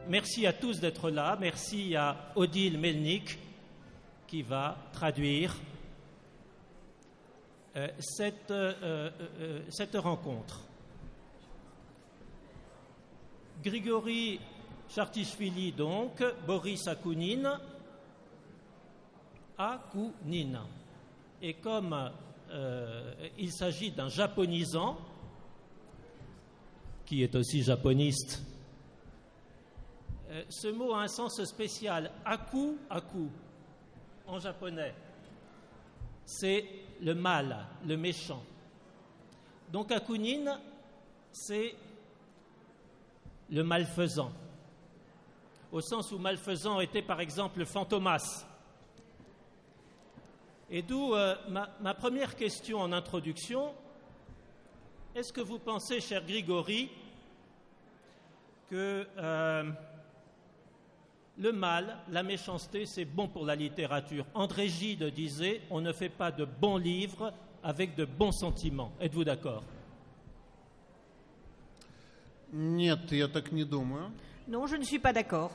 merci à tous d'être là. Merci à Odile Melnik qui va traduire cette rencontre. Grigori Chartishvili, donc, Boris Akounine. Et comme il s'agit d'un japonisant, qui est aussi japoniste, ce mot a un sens spécial. Aku, en japonais, c'est le mal, le méchant. Donc Akounine, c'est le malfaisant, au sens où malfaisant était par exemple Fantomas. Et d'où ma première question en introduction. Est-ce que vous pensez, cher Grigori, que le mal, la méchanceté, c'est bon pour la littérature? André Gide disait « On ne fait pas de bons livres avec de bons sentiments ». Êtes-vous d'accord? Нет, я так не думаю. Non, je ne suis pas d'accord.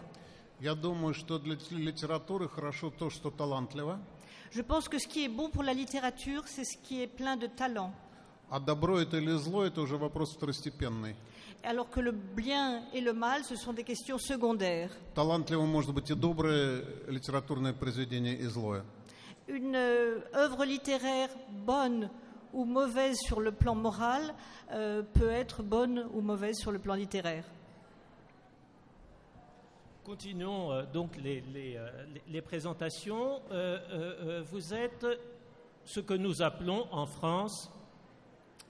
Я думаю, что для литературы хорошо то, что талантливо. Je pense que ce qui est bon pour la littérature, c'est ce qui est plein de talent. А добро это или зло, это уже вопрос второстепенный. Alors que le bien et le mal, ce sont des questions secondaires. Талантливо может быть и доброе литературное произведение, и злое. Une œuvre littéraire bonne ou mauvaise sur le plan moral peut être bonne ou mauvaise sur le plan littéraire. Continuons donc les présentations. Vous êtes ce que nous appelons en France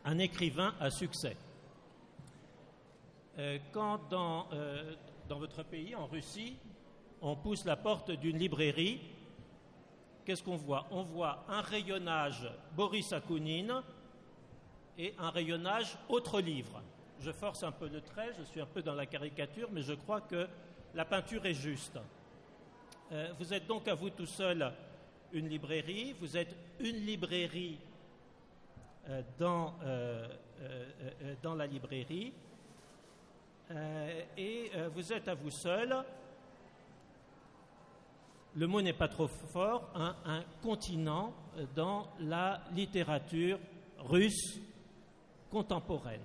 un écrivain à succès. Quand dans votre pays, en Russie, on pousse la porte d'une librairie, qu'est-ce qu'on voit? On voit un rayonnage Boris Akounine et un rayonnage autre livre. Je force un peu le trait, je suis un peu dans la caricature, mais je crois que la peinture est juste. Vous êtes donc à vous tout seul une librairie, vous êtes une librairie dans la librairie, et vous êtes à vous seul, le mot n'est pas trop fort, un continent dans la littérature russe contemporaine.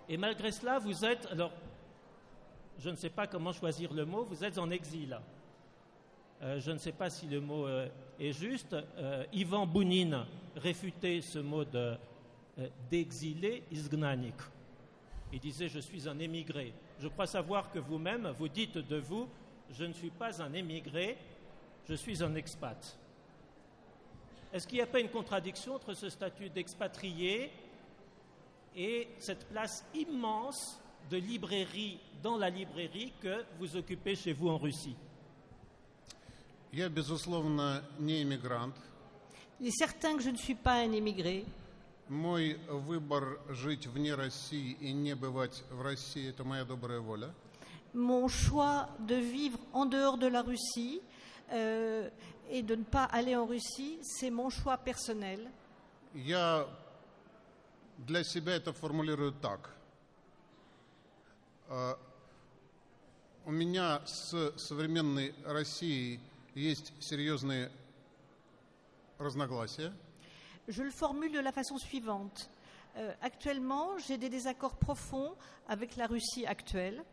Et malgré cela, vous êtes, alors je ne sais pas comment choisir le mot, vous êtes en exil. Je ne sais pas si le mot est juste. Ivan Bounine réfutait ce mot d'exilé, izgnanik. Il disait « je suis un émigré ». Je crois savoir que vous-même, vous dites de vous « je ne suis pas un émigré, je suis un expat ». Est-ce qu'il n'y a pas une contradiction entre ce statut d'expatrié et cette place immense de librairie dans la librairie que vous occupez chez vous en Russie? Я, безусловно, не иммигрант. Il est certain que je ne suis pas un émigré. Мой выбор жить вне России и не бывать в России – это моя добрая воля. Mon choix de vivre en dehors de la Russie et de ne pas aller en Russie, c'est mon choix personnel. Я для себя это формулирую так. У меня с современной Россией есть серьезные разногласия. Je le formule de la façon suivante. Actuellement, j'ai des désaccords profonds avec la Russie actuelle.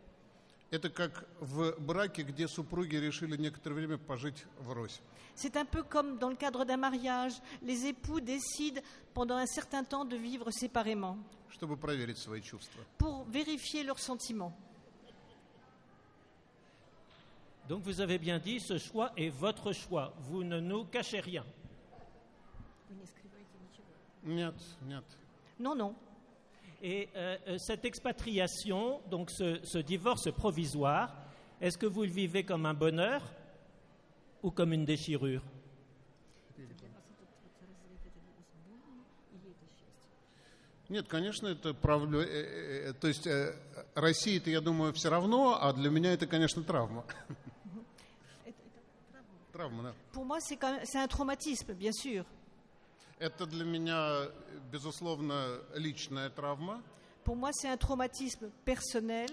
Это как в браке, где супруги решили некоторое время пожить врозь. C'est un peu comme dans le cadre d'un mariage, les époux décident pendant un certain temps de vivre séparément. Чтобы проверить свои чувства. Pour vérifier leurs sentiments. Donc vous avez bien dit, ce choix est votre choix. Vous ne nous cachez rien. Нет, нет. Non, non. Et cette expatriation, donc ce divorce provisoire, est-ce que vous le vivez comme un bonheur ou comme une déchirure? Нет, конечно, это правда. То есть России-то, я думаю, все равно, а для меня это, конечно, травма. Травма, да. Pour moi, c'est un traumatisme, bien sûr. Это для меня, безусловно, личная травма. Pour moi, c'est un traumatisme personnel.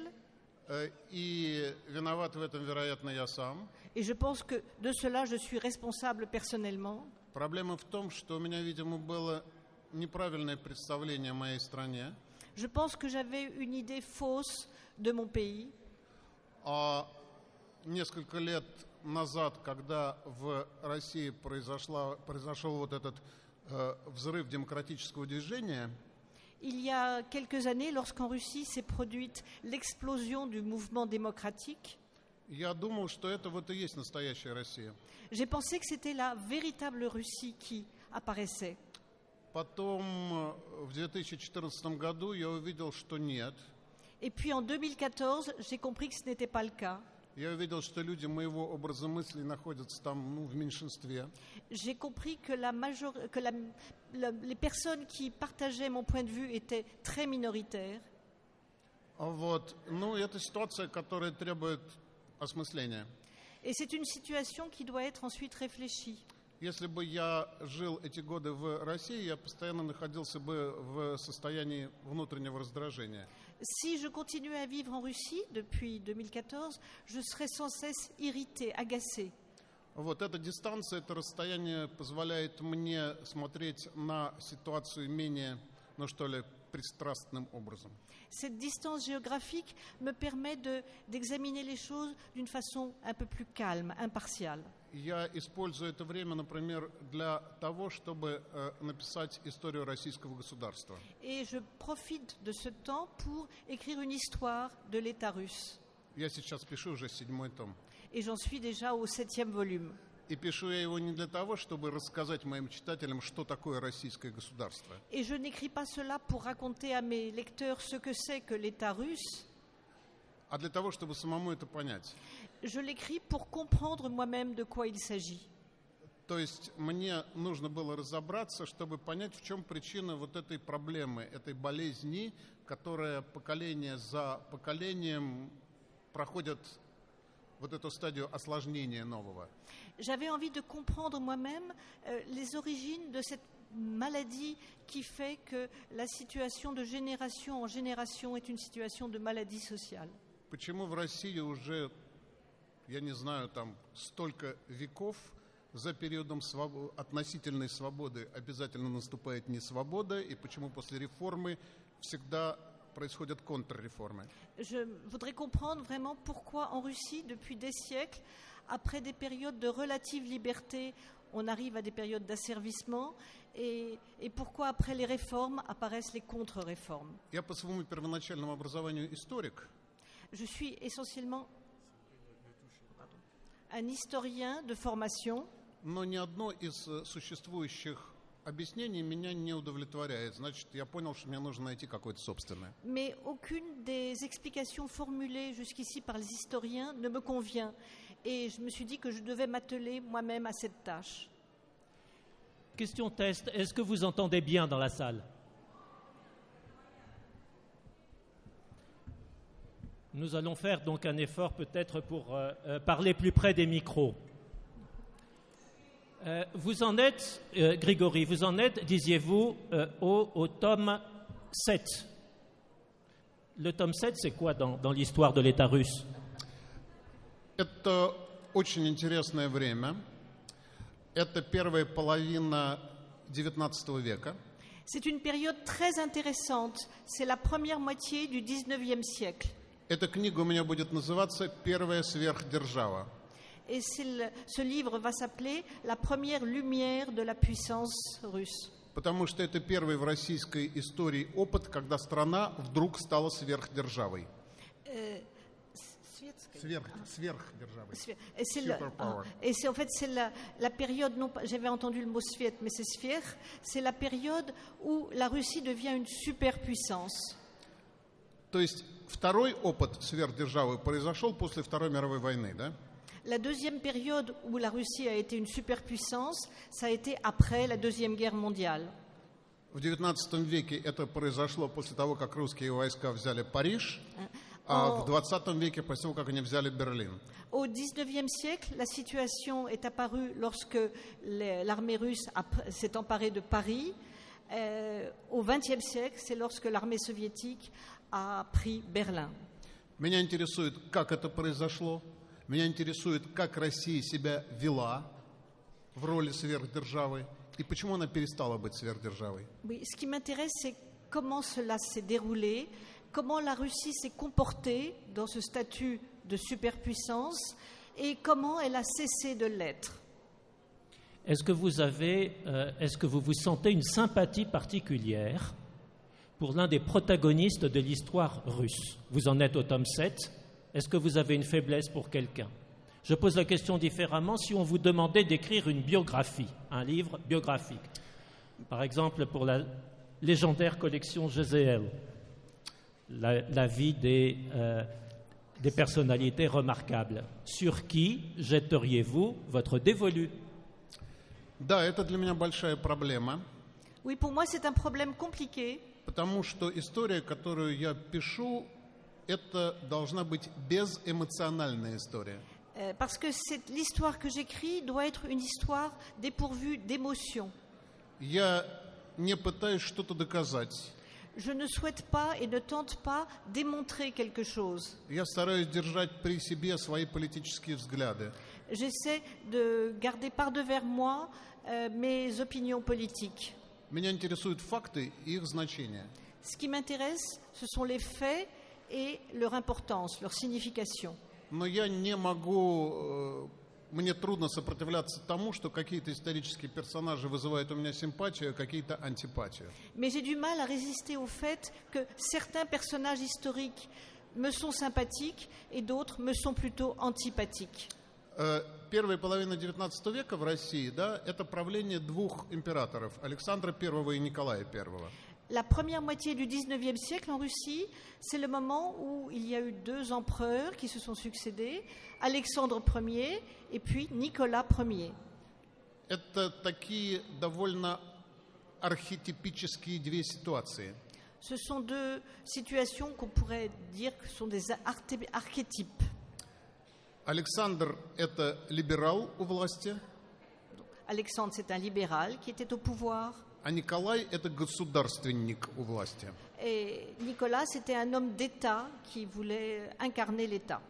И виноват в этом, вероятно, я сам. Et je pense que de cela, je suis responsable personnellement. Проблема в том, что у меня, видимо, было неправильное представление о моей стране. Je pense que j'avais une idée fausse de mon pays. А несколько лет назад, когда в России произошел вот этот взрыв демократического движения, Il y a quelques années, lorsqu'en Russie s'est produite l'explosion du mouvement démocratique, я думал, что это вот и есть настоящая Россия. j'ai pensé que c'était la véritable Russie qui apparaissait. Потом в 2014 году я увидел, что нет. Et puis en 2014, j'ai compris que ce n'était pas le cas. Я увидел, что люди моего образа мысли находятся там, в меньшинстве. J'ai compris que les personnes qui partageaient mon point de vue étaient très minoritaires. Вот. Ну, это ситуация, которая требует осмысления. Et c'est une situation qui doit être ensuite réfléchie. Если бы я жил эти годы в России, я постоянно находился бы в состоянии внутреннего раздражения. Si je continuais à vivre en Russie depuis 2014, je serais sans cesse irrité, agacé. Вот эта дистанция, это расстояние позволяет мне смотреть на ситуацию менее, ну что ли, пристрастным образом. Cette distance géographique me permet d'examiner les choses d'une façon un peu plus calme, impartiale. Я использую это время, например, для того, чтобы написать историю российского государства. Et je profite de ce temps pour écrire une histoire de l'État russe. Я сейчас пишу уже 7-й том. Et j'en suis déjà au 7e volume. И пишу я его не для того, чтобы рассказать моим читателям, что такое российское государство. Et je n'écris pas cela pour raconter à mes lecteurs ce que c'est que l'État russe. А для того, чтобы самому это понять. Je l'écris pour comprendre moi-même de quoi il s'agit. То есть мне нужно было разобраться, чтобы понять, в чем причина вот этой проблемы, этой болезни, которая поколение за поколением проходит вот эту стадию осложнения нового. J'avais envie de comprendre moi-même les origines de cette maladie qui fait que la situation de génération en génération est une situation de maladie sociale. Почему в России уже, я не знаю, там столько веков за периодом относительной свободы обязательно наступает несвобода, и почему после реформы всегда происходят контрреформы? Je voudrais comprendre vraiment pourquoi en Russie, depuis des siècles, après des périodes de relative liberté, on arrive à des périodes d'asservissement, et pourquoi après les réformes apparaissent les contre-réformes. Я по своему первоначальному образованию историк. Je suis essentiellement un historien de formation. Но ни одно из существующих объяснений меня не удовлетворяет. Значит, я понял, что мне нужно найти какое-то собственное. Mais aucune des explications formulées jusqu'ici par les historiens ne me convient. Et je me suis dit que je devais m'atteler moi-même à cette tâche. Question test, est-ce que vous entendez bien dans la salle? Nous allons faire donc un effort peut-être pour parler plus près des micros. Vous en êtes, Grigory, vous en êtes, disiez-vous, au tome 7. Le tome 7, c'est quoi dans l'histoire de l'État russe? Это очень интересное время. Это первая половина XIX века. C'est une période très intéressante. C'est la première moitié du XIXe siècle. Эта книга у меня будет называться «Первая сверхдержава». Et ce livre va s'appeler « La première lumière de la puissance russe ». Потому что это первый в российской истории опыт, когда страна вдруг стала сверхдержавой. Сверхдержавой. Et c'est en fait c'est la période, non, j'avais entendu le mot Sviet, mais c'est Svier, c'est la période où la Russie devient une superpuissance. То есть второй опыт сверхдержавы произошел после Второй мировой войны, да? La deuxième période où la Russie a été une superpuissance, ça a été après la Deuxième Guerre mondiale. В XIX веке это произошло после того, как русские войска взяли Париж, а в XX веке после того, как они взяли Берлин. Au XIXe siècle, la situation est apparue lorsque l'armée russe s'est emparée de Paris. Au XXe siècle, c'est lorsque l'armée soviétique a pris Berlin. Меня интересует, как это произошло. Меня интересует, как Россия себя вела в роли сверхдержавы и почему она перестала быть сверхдержавой. Oui, ce qui m'intéresse, c'est comment cela s'est déroulé, comment la Russie s'est comportée dans ce statut de superpuissance et comment elle a cessé de l'être. Est-ce que vous vous sentez une sympathie particulière pour l'un des protagonistes de l'histoire russe? Vous en êtes au tome 7. Est-ce que vous avez une faiblesse pour quelqu'un? Je pose la question différemment. Si on vous demandait d'écrire une biographie, un livre biographique, par exemple pour la légendaire collection Jezeel, la vie des personnalités remarquables, sur qui jetteriez-vous votre dévolu? Да, это для меня большая проблема, Oui, pour moi, c'est un problème compliqué. потому что история, которую я пишу, это должна быть безэмоциональная история. Parce que l'histoire que j'écris doit être une histoire dépourvue d'émotion. Я не пытаюсь что-то доказать. Je ne souhaite pas et ne tente pas démontrer quelque chose. Я стараюсь держать при себе свои политические взгляды. J'essaie de garder par-devers moi mes opinions politiques. Меня интересуют факты и их значение. Ce qui m'intéresse, ce sont les faits et leur importance, leur signification. Но я не могу, мне трудно сопротивляться тому, что какие-то исторические персонажи вызывают у меня симпатию, а какие-то антипатию. Mais j'ai du mal à résister au fait que certains personnages historiques me sont sympathiques et d'autres me sont plutôt antipathiques. Первая половина XIX века в России, да, это правление двух императоров, Александра I и Николая I. La première moitié du XIXe siècle en Russie, c'est le moment où il y a eu deux empereurs qui se sont succédés, Alexandre Ier et puis Nicolas Ier. Это такие довольно архетипические две ситуации. Ce sont deux situations qu'on pourrait dire que sont des archétypes. Александр – это либерал у власти, Alexandre, c'est un libéral qui était au pouvoir. а Николай – это государственник у власти. Et Nicolas, c'était un homme d'État qui voulait incarner l'État.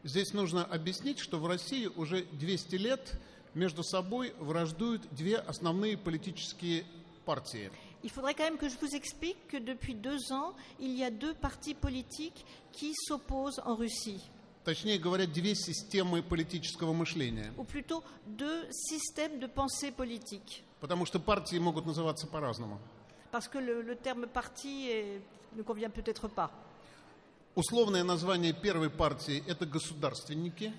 Здесь нужно объяснить, что в России уже 200 лет между собой враждуют две основные политические партии. Il faudrait quand même que je vous explique que depuis 2 ans, il y a 2 partis politiques qui s'opposent en Russie. Точнее говоря, две системы политического мышления. Ou plutôt 2 systèmes de pensée politique. Потому что партии могут называться по-разному. Parce que le terme parti ne convient peut-être pas. Условное название первой партии – это государственники.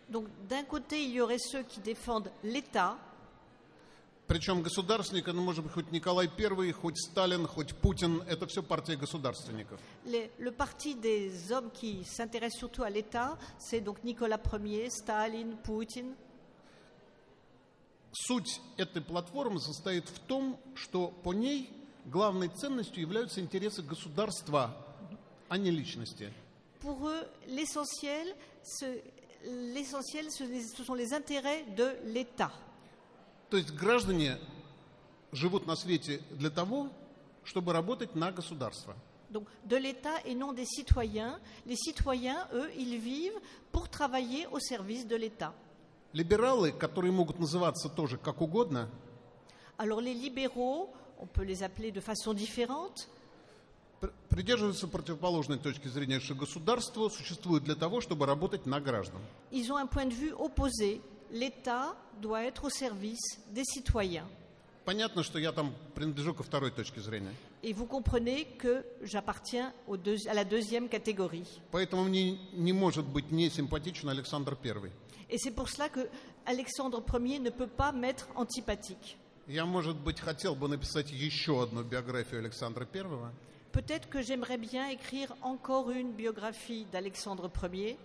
Donc d'un côté, il y aurait ceux qui défendent l'État. Причем государственник, это может быть хоть Николай I, хоть Сталин, хоть Путин. Это все партия государственников. Le parti des hommes qui s'intéressent surtout à l'État, c'est donc Nicolas Ier, Staline, Poutine. Суть этой платформы состоит в том, что по ней главной ценностью являются интересы государства, а не личности. Pour eux, l'essentiel, ce sont les intérêts de l'État. То есть граждане живут на свете для того, чтобы работать на государство. Donc de l'État et non des citoyens. Les citoyens, eux, ils vivent pour travailler au service de l'État. Либералы, которые могут называться тоже как угодно, Alors les libéraux, on peut les appeler de façon différente, придерживаются противоположной точки зрения, что государство существует для того, чтобы работать на граждан. ils ont un point de vue opposé. L'État doit être au service des citoyens. Понятно, что я там принадлежу ко второй точке зрения. Et vous comprenez que j'appartiens à la deuxième catégorie. Поэтому мне не может быть не симпатичен Александр I. Et c'est pour cela que Alexandre Ier ne peut pas m'être antipathique. Я, может быть, хотел бы написать еще одну биографию Александра I. Peut-être que j'aimerais bien écrire encore une biographie d'Alexandre Ier.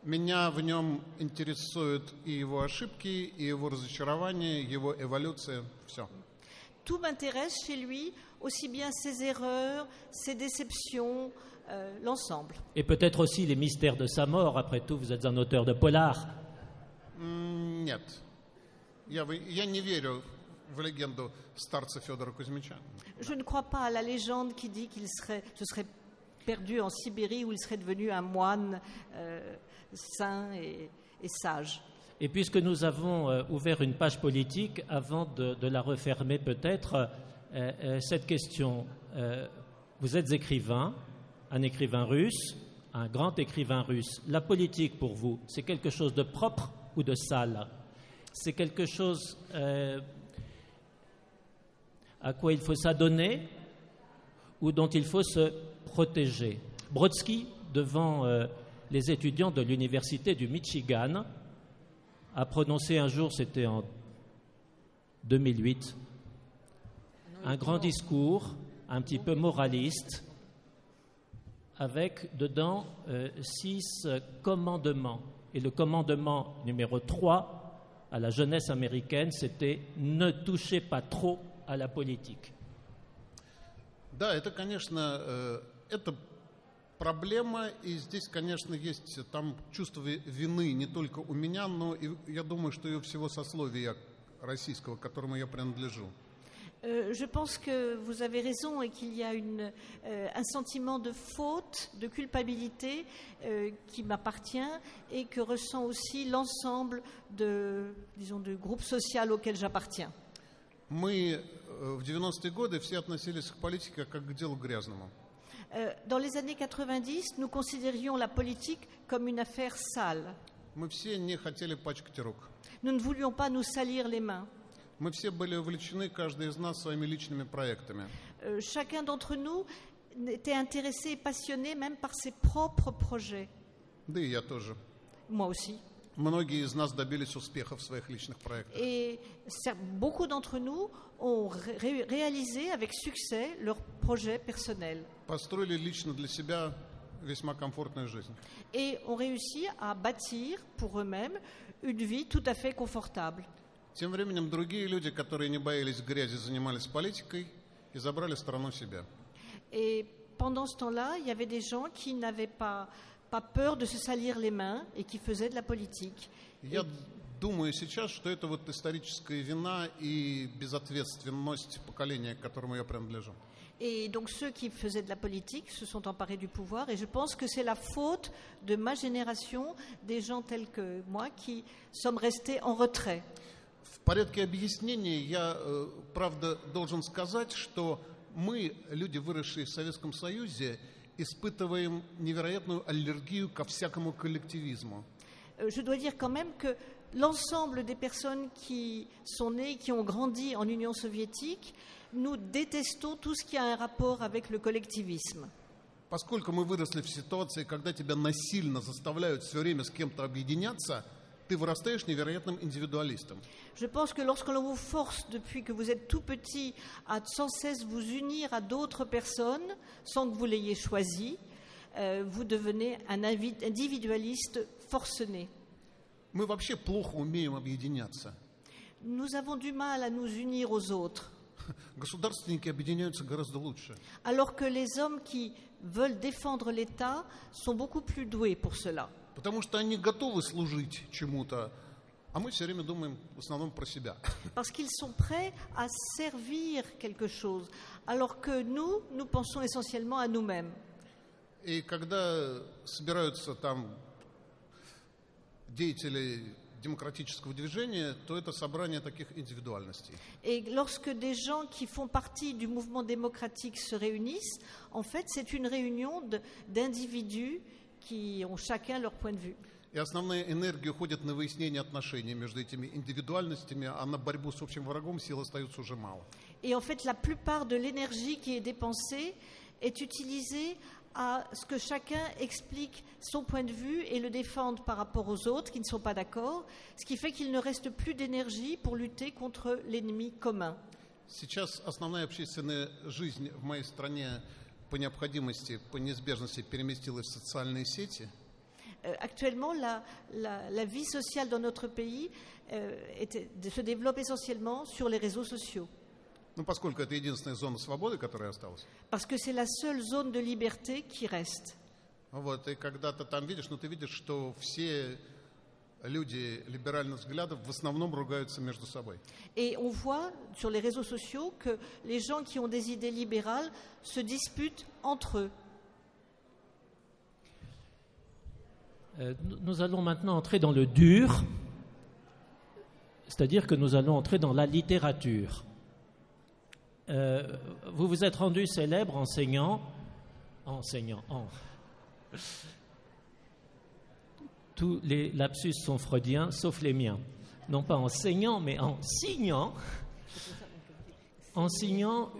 Меня в нем интересуют и его ошибки, и его разочарования, его эволюция, все. Tout m'intéresse chez lui, aussi bien ses erreurs, ses déceptions, l'ensemble. Et peut-être aussi les mystères de sa mort. Après tout, vous êtes un auteur de polar. Нет. Я не верю в легенду старца Федора Кузьмича. Je ne crois pas à la légende qui dit ce serait perdu en Sibérie où il serait devenu un moine saint et sage. Et puisque nous avons ouvert une page politique, avant de la refermer peut-être, cette question, vous êtes écrivain, un écrivain russe, un grand écrivain russe. La politique pour vous, c'est quelque chose de propre ou de sale? C'est quelque chose à quoi il faut s'adonner ou dont il faut se protéger? Brodsky, devant les étudiants de l'université du Michigan, a prononcé un jour, c'était en 2008, un grand discours un petit peu moraliste avec dedans 6 commandements. Et le commandement numéro 3 à la jeunesse américaine, c'était « Ne touchez pas trop à la politique ». Да, это, конечно, это проблема, и здесь, конечно, есть там чувство вины не только у меня, но и я думаю, что и у всего сословия российского, к которому я принадлежу. Je pense que vous avez raison et qu'il y a un sentiment de faute, de culpabilité qui m'appartient et que ressent aussi l'ensemble du groupe social auquel j'appartiens. Мы в 90-е годы все относились к политике как к делу грязному. Dans les années 90, nous considérions la politique comme une affaire sale. Мы все не хотели пачкать рук. Nous ne voulions pas nous salir les mains. Мы все были увлечены, каждый из нас, своими личными проектами. Chacun d'entre nous était intéressé et passionné même par ses propres projets. Да и я тоже. Moi aussi. Многие из нас добились успеха в своих личных проектах. Et beaucoup d'entre nous ont réalisé avec succès leurs projets personnels. Построили лично для себя весьма комфортную жизнь. Et ont réussi à bâtir pour eux-mêmes une vie tout à fait confortable. Тем временем другие люди, которые не боялись грязи, занимались политикой и забрали страну себе. Et pendant ce temps-là, il y avait des gens qui n'avaient pas peur de se salir les mains et qui faisaient de la politique. Я думаю сейчас, что это вот историческая вина и безответственность поколения, к которому я принадлежу. Et donc ceux qui faisaient de la politique se sont emparés du pouvoir et je pense que c'est la faute de ma génération, des gens tels que moi, qui sommes restés en retrait. В порядке объяснения я, правда, должен сказать, что мы, люди, выросшие в Советском Союзе, испытываем невероятную аллергию ко всякому коллективизму. Je dois dire quand même que l'ensemble des personnes qui sont nées, qui ont grandi en Union soviétique, nous détestons tout ce qui a un rapport avec le collectivisme. Поскольку мы выросли в ситуации, когда тебя насильно заставляют все время с кем-то объединяться, ты вырастаешь невероятным индивидуалистом. Je pense que lorsque l'on vous force, depuis que vous êtes tout petit, à sans cesse vous unir à d'autres personnes, sans que vous l'ayez choisi, vous devenez un individualiste forcené. Мы вообще плохо умеем объединяться. Nous avons du mal à nous unir aux autres. Государственники объединяются гораздо лучше. Alors que les hommes qui veulent défendre l'État sont beaucoup plus doués pour cela. Потому что они готовы служить чему-то, а мы все время думаем в основном про себя. Parce qu'ils sont prêts à servir quelque chose, alors que nous pensons essentiellement à nous-mêmes. И когда собираются там деятели démocratique движения, то это собрание таких индивидуальностей. Et lorsque des gens qui font partie du mouvement démocratique se réunissent, en fait, c'est une réunion d'individus qui ont chacun leur point de vue. И основная энергия уходит на выяснение отношений между этими индивидуальностями, а на борьбу с общим врагом сил остается уже мало. Et en fait, la plupart de l'énergie qui est dépensée est utilisée à ce que chacun explique son point de vue et le défende par rapport aux autres qui ne sont pas d'accord, ce qui fait qu'il ne reste plus d'énergie pour lutter contre l'ennemi commun. Сейчас основная общественная жизнь в моей стране по необходимости, по неизбежности переместилась в социальные сети. Actuellement, la vie sociale dans notre pays se développe essentiellement sur les réseaux sociaux. Ну, поскольку это единственная зона свободы, которая осталась. Parce que c'est la seule zone de liberté qui reste. Вот, и когда ты там видишь, ты видишь, что все люди либеральных взглядов в основном ругаются между собой. Et on voit sur les réseaux sociaux que les gens qui ont des idées libérales se disputent entre eux. Nous allons maintenant entrer dans le dur, c'est-à-dire que nous allons entrer dans la littérature. Vous vous êtes rendu célèbre tous les lapsus sont freudiens, sauf les miens. Non pas enseignant, mais en signant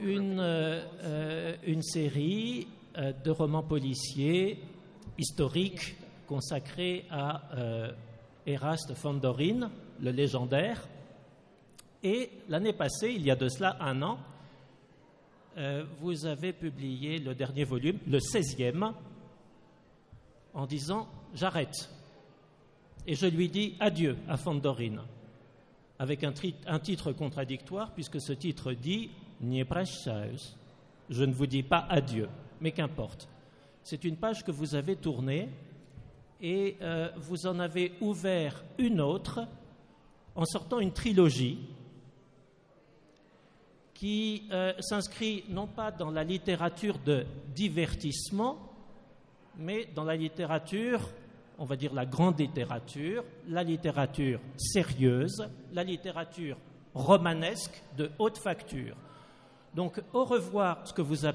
une série de romans policiers historiques consacrés à Eraste von Dorin, le légendaire. Et l'année passée, il y a de cela 1 an, vous avez publié le dernier volume, le 16e, en disant « J'arrête ». Et je lui dis adieu à von Dorin, avec un titre contradictoire, puisque ce titre dit « Nie prощаюсь ». Je ne vous dis pas adieu, mais qu'importe. C'est une page que vous avez tournée et vous en avez ouvert une autre en sortant une trilogie qui s'inscrit non pas dans la littérature de divertissement, mais dans la littérature, on va dire la grande littérature, la littérature sérieuse, la littérature romanesque de haute facture. Donc, au revoir ce que vous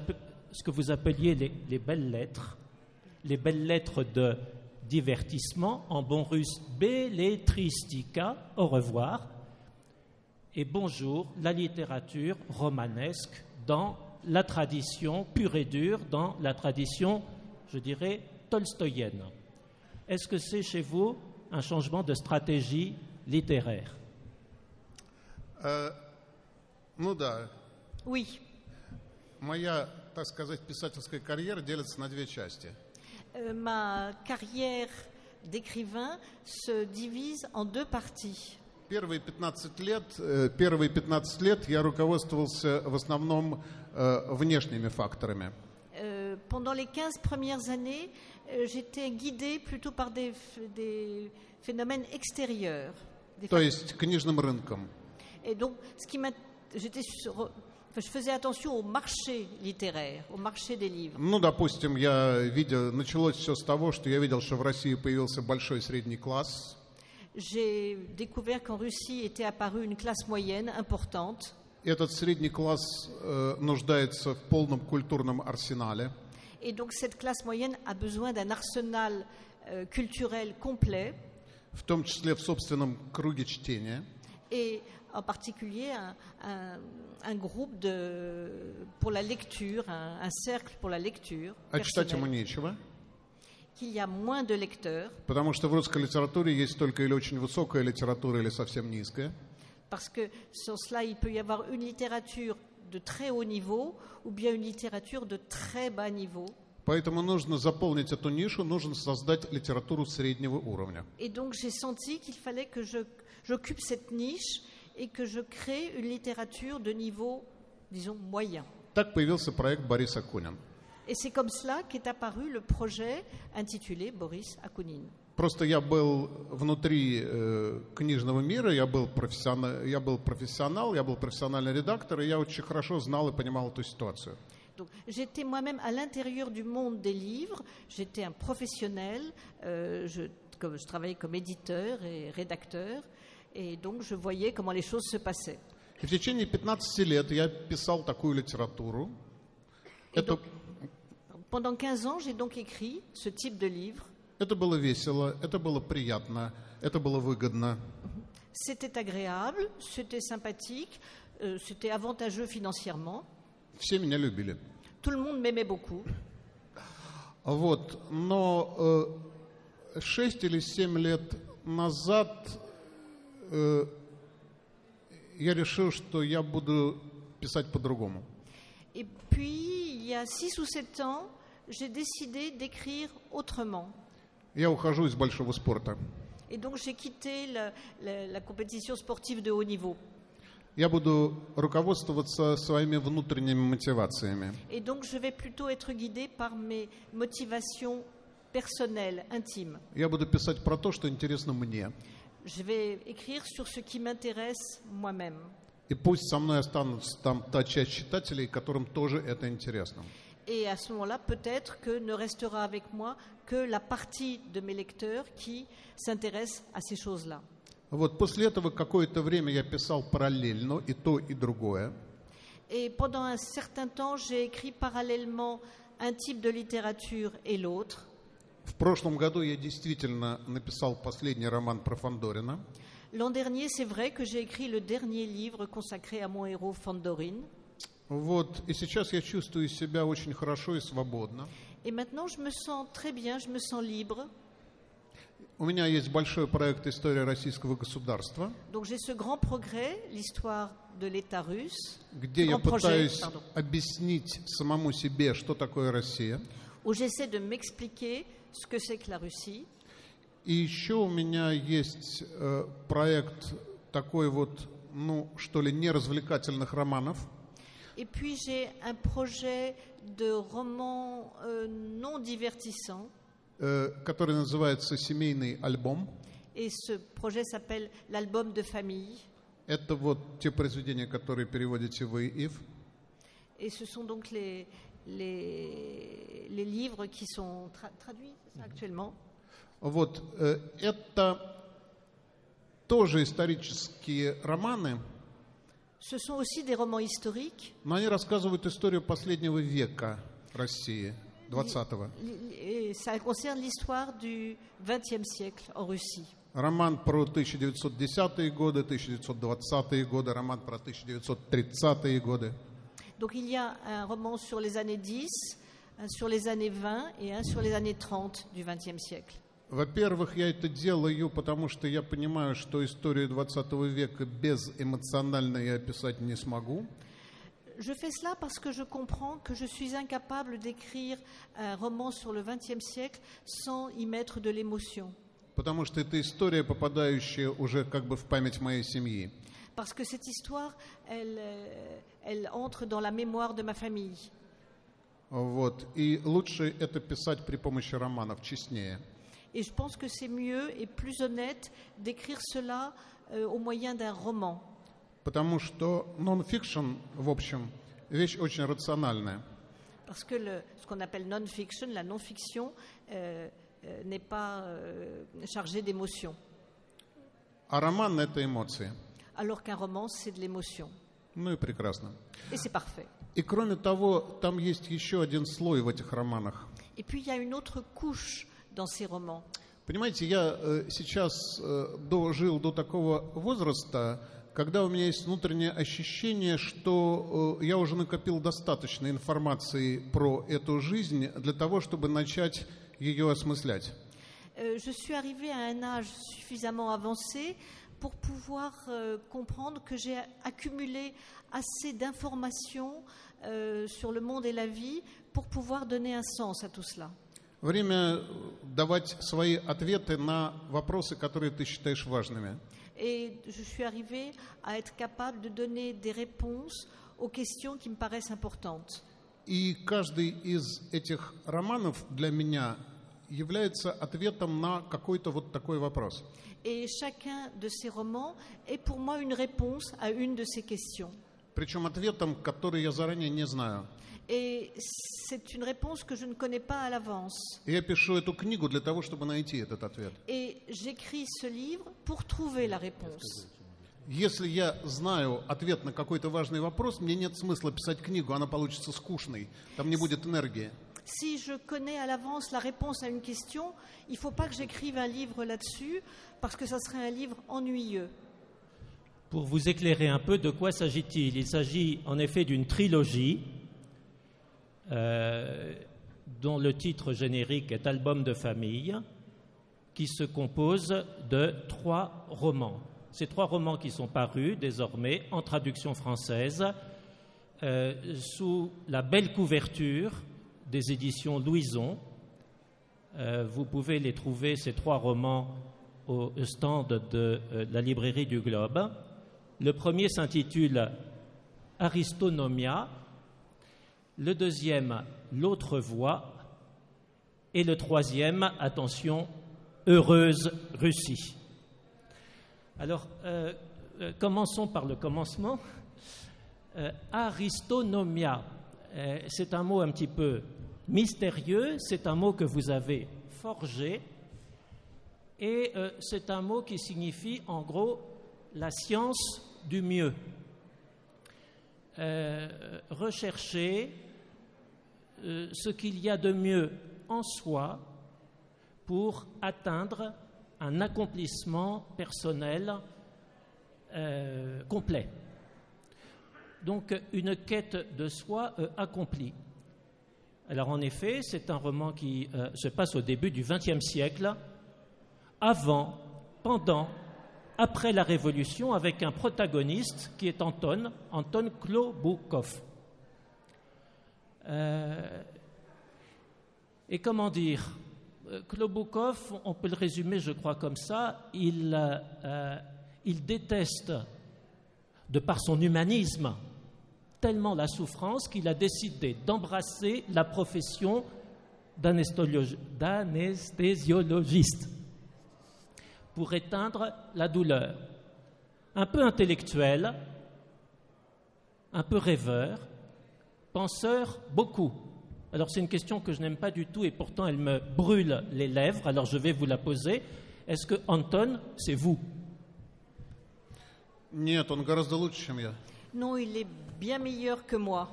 appeliez les belles lettres de divertissement, en bon russe, belletristika, au revoir, et bonjour, la littérature romanesque dans la tradition pure et dure, dans la tradition, je dirais, tolstoïenne. Est-ce que c'est chez vous un changement de stratégie littéraire? Ну да. Oui. Моя, так сказать, писательская карьера делится на 2 части. Ma carrière d'écrivain se divise en 2 parties. Первые 15 лет я руководствовался в основном внешними факторами. Pendant les 15 premières années, j'étais guidée plutôt par des phénomènes extérieurs. То есть книжным рынком. Et donc, je faisais attention au marché littéraire, au marché des livres. Ну, допустим, началось все с того, что я видел, что в России появился большой средний класс. J'ai découvert qu'en Russie était apparue une classe moyenne importante. Этот средний класс нуждается в полном культурном арсенале. Et donc cette classe moyenne a besoin d'un arsenal culturel complet. В том числе в собственном круге чтения. Et en particulier un groupe pour la lecture, un cercle pour la lecture. А читать ему нечего. Qu'il y a moins de lecteurs. Потому что в русской литературе есть только или очень высокая литература, или совсем низкая. Parce que sans cela, il peut y avoir une littérature de très haut niveau ou bien une littérature de très bas niveau. Поэтому нужно заполнить эту нишу, нужно создать литературу среднего уровня. Et donc j'ai senti qu'il fallait que j'occupe cette niche et que je crée une littérature de niveau, disons, moyen. Так появился проект Борис Акунин. Et c'est comme cela qu'est apparu le projet intitulé Boris Akunin. Просто я был внутри книжного мира, я был профессиональный редактор, и я очень хорошо знал и понимал эту ситуацию. Donc, j'étais moi-même à l'intérieur du monde des livres, j'étais un professionnel, je travaillais comme éditeur et rédacteur, et donc je voyais comment les choses se passaient. И в течение 15 лет я писал такую литературу. Pendant 15 ans, j'ai donc écrit ce type de livre. Это было весело, это было приятно, это было выгодно. C'était agréable, c'était sympathique, c'était avantageux financièrement. Все меня любили. Tout le monde m'aimait beaucoup. Вот, но 6 или 7 лет назад я решил, что я буду писать по-другому. Et puis, il y a 6 ou 7 ans, j'ai décidé d'écrire autrement. Я ухожу из большого спорта. Et donc, j'ai quitté la compétition sportive de haut niveau. Я буду руководствоваться своими внутренними мотивациями. Et donc, je vais plutôt être guidé par mes motivations personnelles, intimes. Я буду писать про то, что интересно мне. Je vais écrire sur ce qui m'intéresse moi-même. И пусть со мной останутся там та часть читателей, которым тоже это интересно. Et à ce moment-là, peut-être que ne restera avec moi que la partie de mes lecteurs qui s'intéressent à ces choses-là. Вот после этого какое-то время я писал параллельно и то, и другое. Et pendant un certain temps, j'ai écrit parallèlement un type de littérature et l'autre. В прошлом году я действительно написал последний роман про Фандорина. L'an dernier, c'est vrai que j'ai écrit le dernier livre consacré à mon héros Fandorine. Вот, и сейчас я чувствую себя очень хорошо и свободно. Et maintenant, je me sens très bien, je me sens libre. У меня есть большой проект «История российского государства», Donc j'ai ce grand progrès, l'histoire de l'État russe, где я grand projet, пытаюсь pardon, объяснить самому себе, что такое Россия. où j'essaie de m'expliquer ce que c'est que la Russie. И еще у меня есть проект такой вот, ну, что ли, неразвлекательных романов. Et puis j'ai un projet de roman non divertissant. Который называется «Семейный альбом». Et ce projet s'appelle l'album de famille. Это вот те произведения, которые переводите вы, Ив. Et ce sont donc les livres qui sont traduits actuellement. Вот, это тоже исторические романы, Ce sont aussi des romans historiques. но они рассказывают историю последнего века России, 20-го. Et ça concerne l'histoire du XXe siècle en Russie. Роман про 1910-е годы, 1920-е годы, роман про 1930-е годы. Donc il y a un roman sur les années 10, un sur les années 20 et un sur les années 30 du XXe siècle. Во-первых, я это делаю, потому что я понимаю, что историю 20 века безэмоционально я описать не смогу. Je fais cela parce que je comprends que je suis incapable d'écrire un roman sur le XXe siècle sans y mettre de l'émotion. Потому что это история, попадающая уже как бы в память моей семьи. Parce que cette histoire, elle entre dans la mémoire de ma famille. Вот. И лучше это писать при помощи романов, честнее. Et je pense que c'est mieux et plus honnête d'écrire cela au moyen d'un roman. Потому что нон-фикшн, в общем, вещь очень рациональная. Parce que ce qu'on appelle non-fiction, la non-fiction, n'est pas chargée d'émotion. А роман – это эмоции. Alors qu'un roman, c'est de l'émotion. Ну и прекрасно. Et c'est parfait. И кроме того, там есть еще один слой в этих романах. Et puis il y a une autre couche dans ces romans. Понимаете, я сейчас дожил до такого возраста, когда у меня есть внутреннее ощущение, что я уже накопил достаточно информации про эту жизнь для того, чтобы начать ее осмыслять. Je suis arrivée à un âge suffisamment avancé pour pouvoir comprendre que j'ai accumulé assez d'informations sur le monde et la vie pour pouvoir donner un sens à tout cela. Время давать свои ответы на вопросы, которые ты считаешь важными. Et je suis arrivée à être capable de donner des réponses aux questions qui me paraissent importantes. И каждый из этих романов для меня является ответом на какой-то вот такой вопрос. Et chacun de ces romans est pour moi une réponse à une de ces questions. Причем ответом, который я заранее не знаю. Et c'est une réponse que je ne connais pas à l'avance. Я пишу эту книгу для того, чтобы найти этот ответ. Et j'écris ce livre pour trouver la réponse. Если я знаю ответ на какой-то важный вопрос, мне нет смысла писать книгу, она получится скучной, там не будет энергии. Si je connais à l'avance la réponse à une question, il ne faut pas que j'écrive un livre là-dessus, parce que ça serait un livre ennuyeux. Pour vous éclairer un peu, de quoi s'agit-il ? Il s'agit en effet d'une trilogie dont le titre générique est Album de famille, qui se compose de 3 romans. Ces 3 romans qui sont parus désormais en traduction française sous la belle couverture des éditions Louison. Vous pouvez les trouver, ces 3 romans, au stand de la librairie du Globe. Le premier s'intitule Aristonomia, le deuxième L'autre voie et le troisième, attention, Heureuse Russie. Alors, commençons par le commencement. Aristonomia. c'est un mot un petit peu mystérieux, c'est un mot que vous avez forgé, et c'est un mot qui signifie en gros la science du mieux. Rechercher ce qu'il y a de mieux en soi pour atteindre un accomplissement personnel complet. Donc une quête de soi accomplie. Alors en effet, c'est un roman qui se passe au début du XXe siècle, avant, pendant, après la Révolution, avec un protagoniste qui est Anton Khloboukov. Et comment dire, Khloboukov, on peut le résumer, je crois, comme ça, il déteste, de par son humanisme, tellement la souffrance qu'il a décidé d'embrasser la profession d'anesthésiologiste pour éteindre la douleur. Un peu intellectuel, un peu rêveur, penseur, beaucoup. Alors c'est une question que je n'aime pas du tout et pourtant elle me brûle les lèvres, alors je vais vous la poser. Est-ce que Anton, c'est vous? Нет, он гораздо лучше, чем я. Non, il est bien meilleur que moi.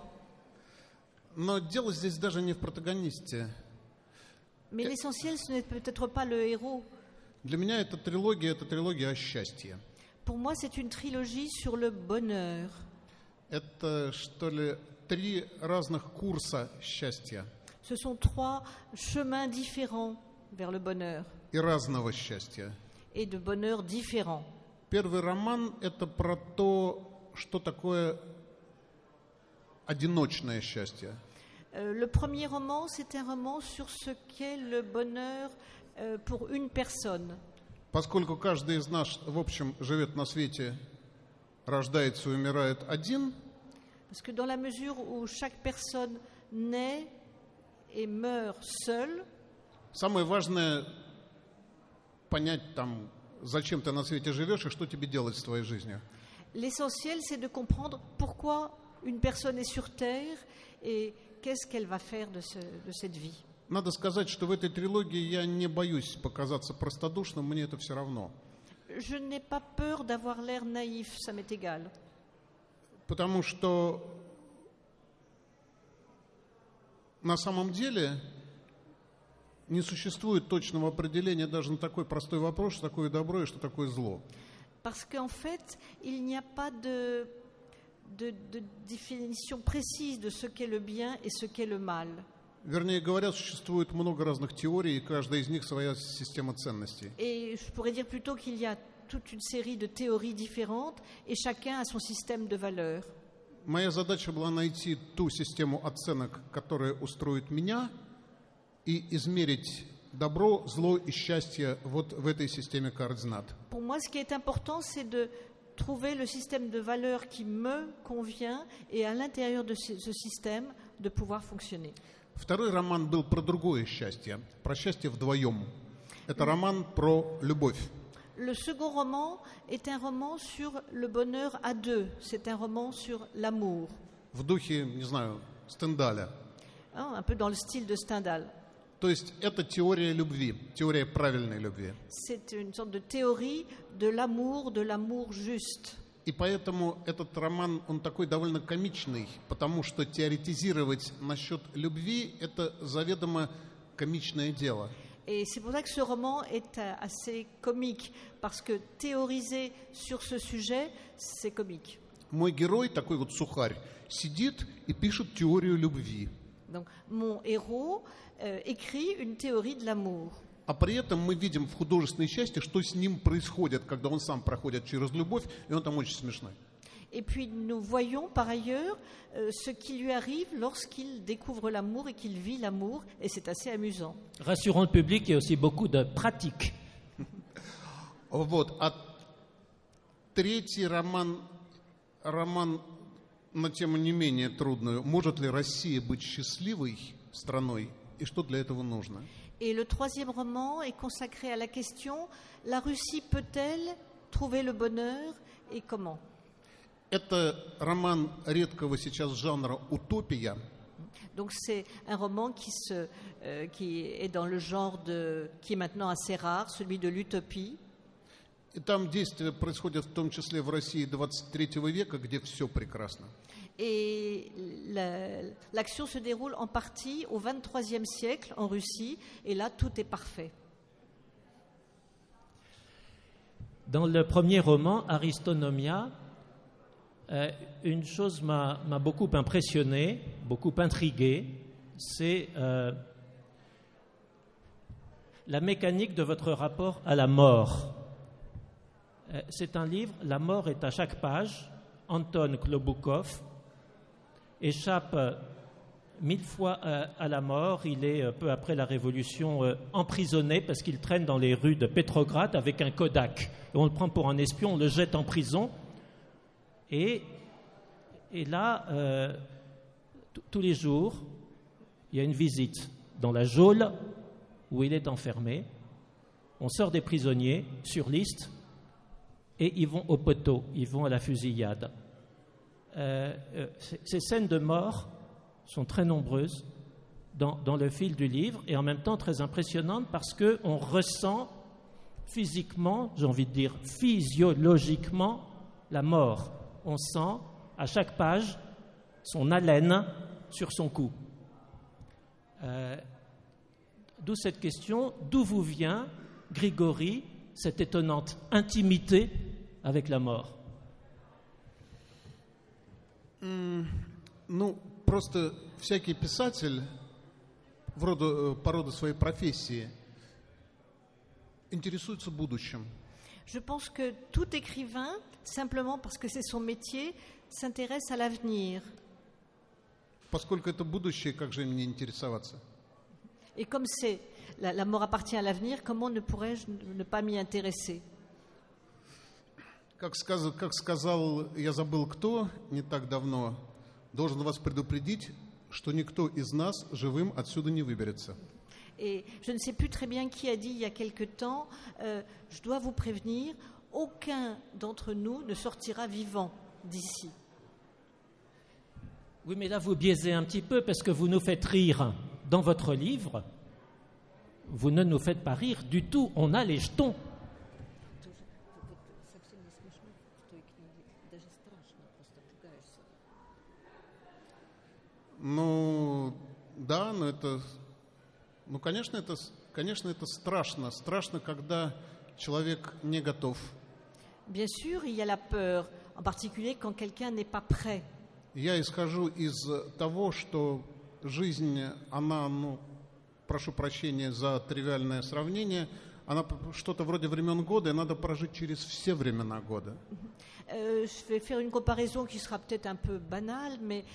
Но дело здесь даже не в протагонисте. Mais l'essentiel, ce n'est peut-être pas le héros. Для меня это трилогия о счастье. Pour moi, c'est une trilogie sur le bonheur. Это, что ли, 3 разных курса счастья. Ce sont 3 chemins différents vers le bonheur. И разного счастья. Et de bonheur différents. Первый роман – это про то, что такое одиночное счастье. Le premier roman, c'est un roman sur ce qu'est le bonheur pour une personne. Поскольку каждый из нас, в общем, живет на свете, рождается и умирает один. Parce que dans la mesure où chaque personne naît et meurt seule, самое важное понять там, зачем ты на свете живешь и что тебе делать с твоей жизнью. L'essentiel, c'est de comprendre pourquoi une personne est sur Terre et qu'est-ce qu'elle va faire de cette vie. Надо сказать, что в этой трилогии я не боюсь показаться простодушным, мне это все равно. Je n'ai pas peur d'avoir l'air naïf, ça m'est égal. Потому что на самом деле не существует точного определения даже на такой простой вопрос, что такое добро и что такое зло. Parce qu'en fait, il n'y a pas de définition précise de ce qu'est le bien et ce qu'est le mal. Вернее говоря, существует много разных теорий, и каждая из них своя система ценностей. Et je pourrais dire plutôt qu'il y a toute une série de théories différentes et chacun a son système de valeurs. Моя задача была найти ту систему оценок, которая устроит меня, и измерить добро, зло и счастье вот в этой системе координат. Pour moi, ce qui est important, c'est de trouver le système de valeurs qui me convient et à l'intérieur de ce système, de pouvoir fonctionner. Второй роман был про другое счастье, про счастье вдвоем. Это роман про любовь. Le second roman est un roman sur le bonheur à deux. C'est un roman sur l'amour. В духе, не знаю, Стендаля. Un peu dans le style de Stendhal. То есть это теория любви, теория правильной любви. C'est une sorte de théorie de l'amour juste. И поэтому этот роман, он такой довольно комичный, потому что теоретизировать насчет любви – это заведомо комичное дело. Et c'est pour ça que ce roman est assez comique, parce que théoriser sur ce sujet, c'est comique. Мой герой, такой вот сухарь, сидит и пишет теорию любви. Donc, mon héros écrit une théorie de l'amour. А при этом мы видим в художественной части, что с ним происходит, когда он сам проходит через любовь, и он там очень смешной. Et puis nous voyons par ailleurs ce qui lui arrive lorsqu'il découvre l'amour et qu'il vit l'amour, et c'est assez amusant. Rassurons le public, il y a aussi beaucoup de pratiques. Вот. А третий роман на тему не менее трудную. Может ли Россия быть счастливой страной, и что для этого нужно? Et le troisième roman est consacré à la question: la Russie peut-elle trouver le bonheur et comment? Это роман редкого сейчас жанра «Утопия». Donc c'est un roman qui est dans le genre qui est maintenant assez rare, celui de l'utopie. И там действия происходят в том числе в России 23 века, где все прекрасно. Et l'action se déroule en partie au XXIIIe siècle en Russie, et là tout est parfait. Dans le premier roman, Aristonomia, une chose m'a beaucoup impressionné, beaucoup intrigué, c'est la mécanique de votre rapport à la mort. C'est un livre, la mort est à chaque page. Anton Kloboukov échappe 1000 fois à la mort. Il est, peu après la Révolution, emprisonné parce qu'il traîne dans les rues de Petrograd avec un Kodak. Et on le prend pour un espion, on le jette en prison. Et là, tous les jours, il y a une visite dans la geôle où il est enfermé. On sort des prisonniers sur liste et ils vont au poteau, ils vont à la fusillade. Ces scènes de mort sont très nombreuses dans le fil du livre et en même temps très impressionnantes parce qu'on ressent physiquement, j'ai envie de dire physiologiquement, la mort. On sent à chaque page son haleine sur son cou. D'où cette question, d'où vous vient, Grigori, cette étonnante intimité avec la mort? Ну, просто всякий писатель по роду своей профессии интересуется будущим. Je pense que tout écrivain, simplement parce que c'est son métier, s'intéresse à l'avenir. Поскольку это будущее, как же им не интересоваться? Et comme la mort appartient à l'avenir, comment ne pourrais-je ne pas m'y intéresser? Как сказал, я забыл кто, не так давно, должен вас предупредить, что никто из нас живым отсюда не выберется. Et je ne sais plus très bien qui a dit il y a quelque temps, je dois vous prévenir, aucun d'entre nous ne sortira vivant d'ici. Oui, mais là, vous biaisez un petit peu parce que vous nous faites rire dans votre livre. Vous ne nous faites pas rire du tout. On a les jetons. Ну, да, но это... Ну, конечно, это страшно. Страшно, когда человек не готов. Bien sûr, il y a la peur, en particulier quand quelqu'un n'est pas prêt. Я исхожу из того, что жизнь, она, прошу прощения за тривиальное сравнение, она что-то вроде времен года, и надо прожить через все времена года. Je vais faire une comparaison qui sera peut-être un peu banale, mais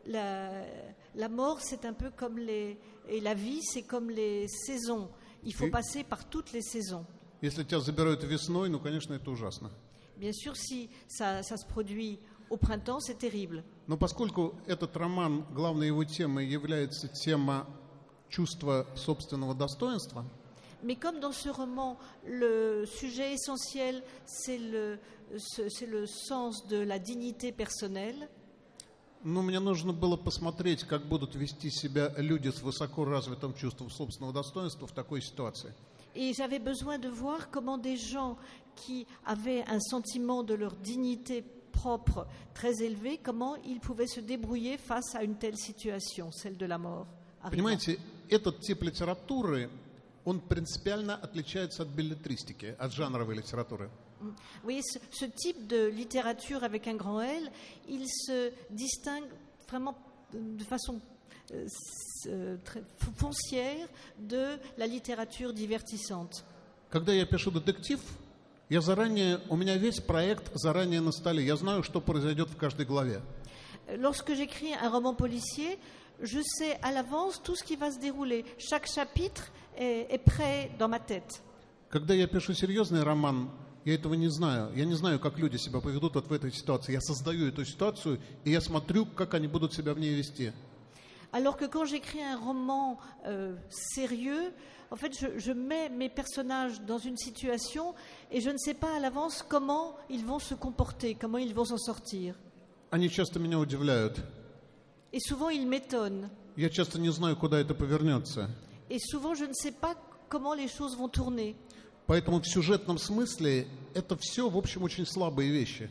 la mort, c'est un peu comme et la vie, c'est comme les saisons. Il faut passer par toutes les saisons. Если тебя забирают весной, ну, конечно, это ужасно. Bien sûr, si ça se produit au printemps, c'est terrible. Но поскольку этот роман, главной его темой является тема чувства собственного достоинства, mais comme dans ce roman, le sujet essentiel, c'est le sens de la dignité personnelle, ну, мне нужно было посмотреть, как будут вести себя люди с высоко развитым чувством собственного достоинства в такой ситуации. Et j'avais besoin de voir comment des gens qui avaient un sentiment de leur dignité propre très élevé, comment ils pouvaient se débrouiller face à une telle situation, celle de la mort. Понимаете, этот тип литературы, он принципиально отличается от беллетристики, от жанровой литературы. Vous voyez, ce type de littérature avec un grand L, il se distingue vraiment de façon très foncière de la littérature divertissante. Когда я пишу детектив, у меня весь проект заранее на столе. Я знаю, что произойдет в каждой главе. Lorsque j'écris un roman policier, je sais à l'avance tout ce qui va se dérouler. Chaque chapitre est prêt dans ma tête. Когда я пишу серьезный роман, я этого не знаю. Я не знаю, как люди себя поведут вот в этой ситуации. Я создаю эту ситуацию, и я смотрю, как они будут себя в ней вести. Alors que quand j'écris un roman sérieux, en fait, je mets mes personnages dans une situation et je ne sais pas à l'avance comment ils vont se comporter, comment ils vont s'en sortir. Они часто меня удивляют. Et souvent, il m'étonne. Я часто не знаю, куда это повернется. Et souvent, je ne sais pas comment les choses vont tourner. Поэтому в сюжетном смысле это все, в общем, очень слабые вещи.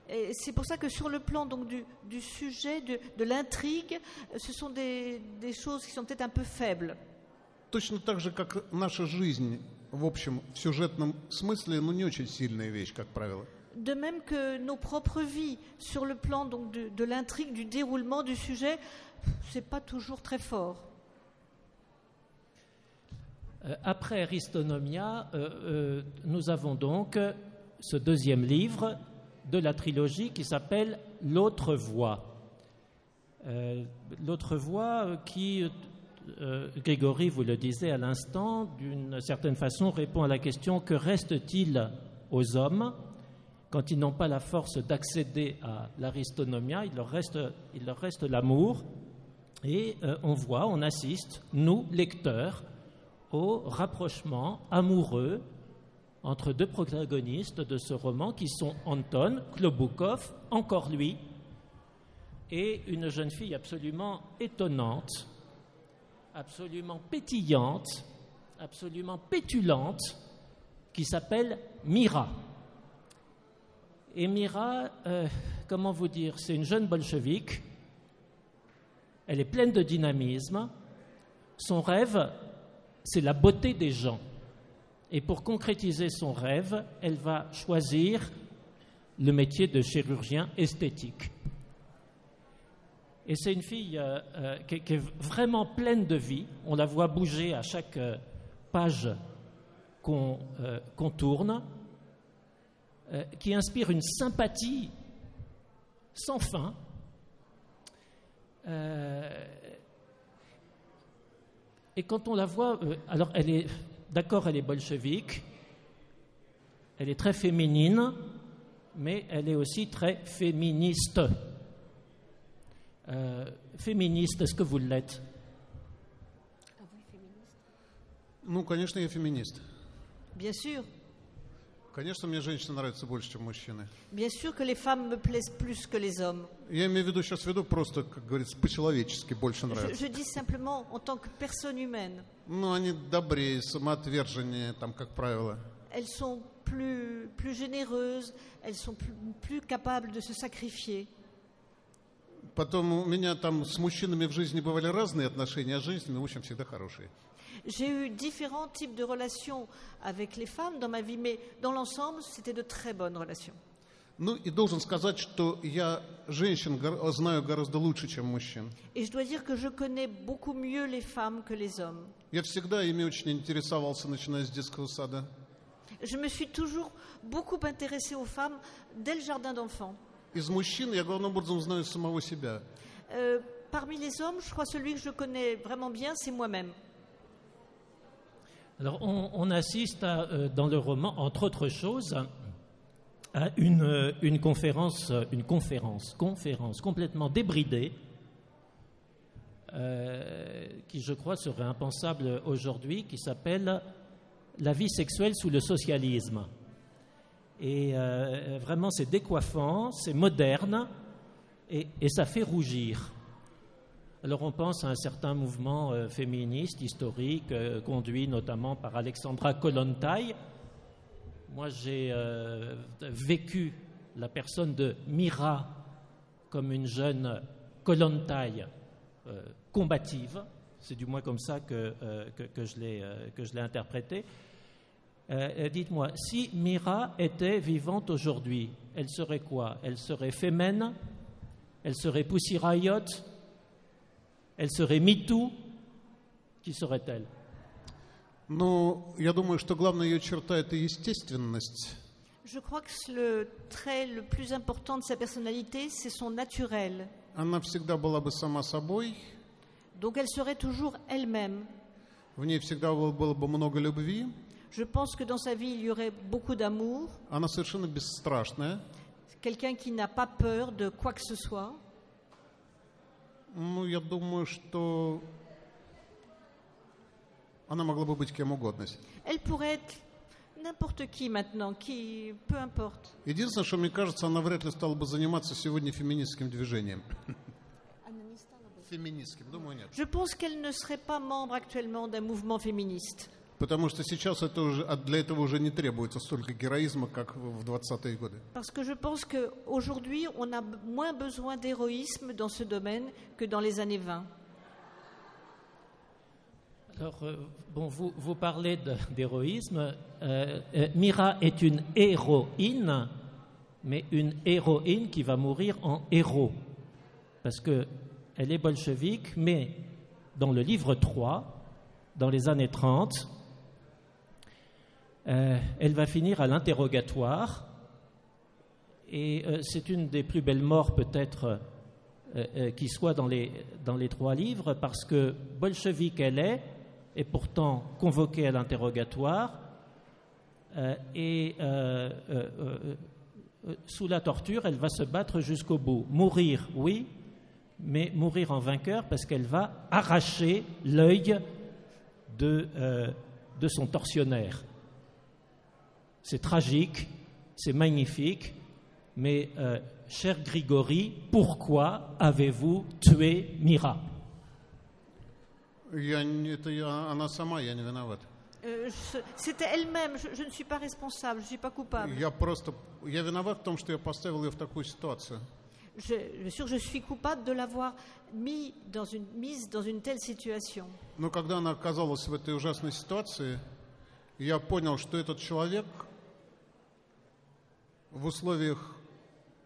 Et c'est pour ça que sur le plan donc, du sujet, de l'intrigue, ce sont des choses qui sont peut-être un peu faibles. Точно так же, как наша жизнь, в общем, в сюжетном смысле, не очень сильная вещь, как правило. De même que nos propres vies, sur le plan donc, de l'intrigue, du déroulement du sujet, c'est pas toujours très fort. Après Aristonomia, nous avons donc ce deuxième livre de la trilogie qui s'appelle L'autre voie. L'autre voie qui, Grégory vous le disait à l'instant, d'une certaine façon répond à la question: que reste-t-il aux hommes quand ils n'ont pas la force d'accéder à l'Aristonomia? Il leur reste l'amour, et on assiste, nous, lecteurs, au rapprochement amoureux entre deux protagonistes de ce roman qui sont Anton Klobukov, encore lui, et une jeune fille absolument étonnante, absolument pétillante, absolument pétulante, qui s'appelle Mira. Et Mira, comment vous dire, c'est une jeune bolchevique, elle est pleine de dynamisme, son rêve, c'est la beauté des gens. Et pour concrétiser son rêve, elle va choisir le métier de chirurgien esthétique. Et c'est une fille qui est vraiment pleine de vie. On la voit bouger à chaque page qu'on tourne, qui inspire une sympathie sans fin. Et quand on la voit, alors elle est bolchevique, elle est très féminine, mais elle est aussi très féministe. Féministe, est-ce que vous l'êtes? Ну, конечно, я феминист. Bien sûr. Конечно, мне женщины нравятся больше, чем мужчины. Bien sûr que les femmes me plaisent plus que les hommes. Я имею в виду, сейчас веду просто, как говорится, по-человечески больше нравятся. Je dis simplement en tant que personne humaine. Ну, они добрее, самоотверженнее, там, как правило. Elles sont plus généreuses, elles sont plus capables de se sacrifier. Потом у меня там с мужчинами в жизни бывали разные отношения, а с женщинами, в общем, всегда хорошие. J'ai eu différents types de relations avec les femmes dans ma vie, mais dans l'ensemble, c'était de très bonnes relations. Ну, и должен сказать, что я женщин знаю гораздо лучше, чем мужчин. Et je dois dire que je connais beaucoup mieux les femmes que les hommes. Я всегда ими очень интересовался, начиная с детского сада. Je me suis toujours beaucoup intéressée aux femmes dès le jardin d'enfants. Из мужчин я главным образом знаю самого себя. Parmi les hommes, je crois que celui que je connais vraiment bien, c'est moi-même. Alors, on assiste dans le roman, entre autres choses, à une conférence complètement débridée, qui, je crois, serait impensable aujourd'hui, qui s'appelle « La vie sexuelle sous le socialisme ». Et vraiment, c'est décoiffant, c'est moderne, et ça fait rougir. Alors on pense à un certain mouvement féministe, historique, conduit notamment par Alexandra Kollontai. Moi, j'ai vécu la personne de Mira comme une jeune Kollontai combative. C'est du moins comme ça que je l'ai interprétée. Dites-moi, si Mira était vivante aujourd'hui, elle serait quoi? Elle serait Femen? Elle serait Pussy Riot? Elle serait MeToo? Qui serait-elle? Ну, я думаю, что главная ее черта – это естественность. Je crois que le trait le plus important de sa personnalité, c'est son naturel. Она всегда была бы сама собой. Donc elle serait toujours elle-même. В ней всегда было бы много любви. Je pense que dans sa vie, il y aurait beaucoup d'amour. Она совершенно бесстрашная. Quelqu'un qui n'a pas peur de quoi que ce soit. Ну, я думаю, что она могла бы быть кем угодно. Elle pourrait être n'importe qui maintenant, qui, peu importe. Единственное, что мне кажется, она вряд ли стала бы заниматься сегодня феминистским движением. феминистским? Думаю, нет. Je pense qu'elle ne serait pas membre actuellement d'un mouvement féministe. Потому что сейчас для этого уже не требуется столько героизма, как в 20-е годы. Parce que je pense qu'aujourd'hui, on a moins besoin d'héroïsme dans ce domaine que dans les années 20. Alors, vous parlez d'héroïsme. Mira est une héroïne, mais une héroïne qui va mourir en héros. Parce qu'elle est bolchevique, mais dans le livre 3, dans les années 30, elle va finir à l'interrogatoire. Et c'est une des plus belles morts peut-être qui soit dans les 3 livres, parce que bolchevique elle est pourtant convoquée à l'interrogatoire sous la torture, elle va se battre jusqu'au bout. Mourir, oui, mais mourir en vainqueur parce qu'elle va arracher l'œil de son tortionnaire. C'est tragique, c'est magnifique, mais cher Grigori, pourquoi avez-vous tué Mira? Она сама, я не виноват. C'était elle-même, je ne suis pas responsable, je ne suis pas coupable. Я виноват в том, что я поставил ее в такую ситуацию. Bien sûr, je suis coupable de l'avoir mise dans une telle situation. Но когда она оказалась в этой ужасной ситуации, я понял, что этот человек в условиях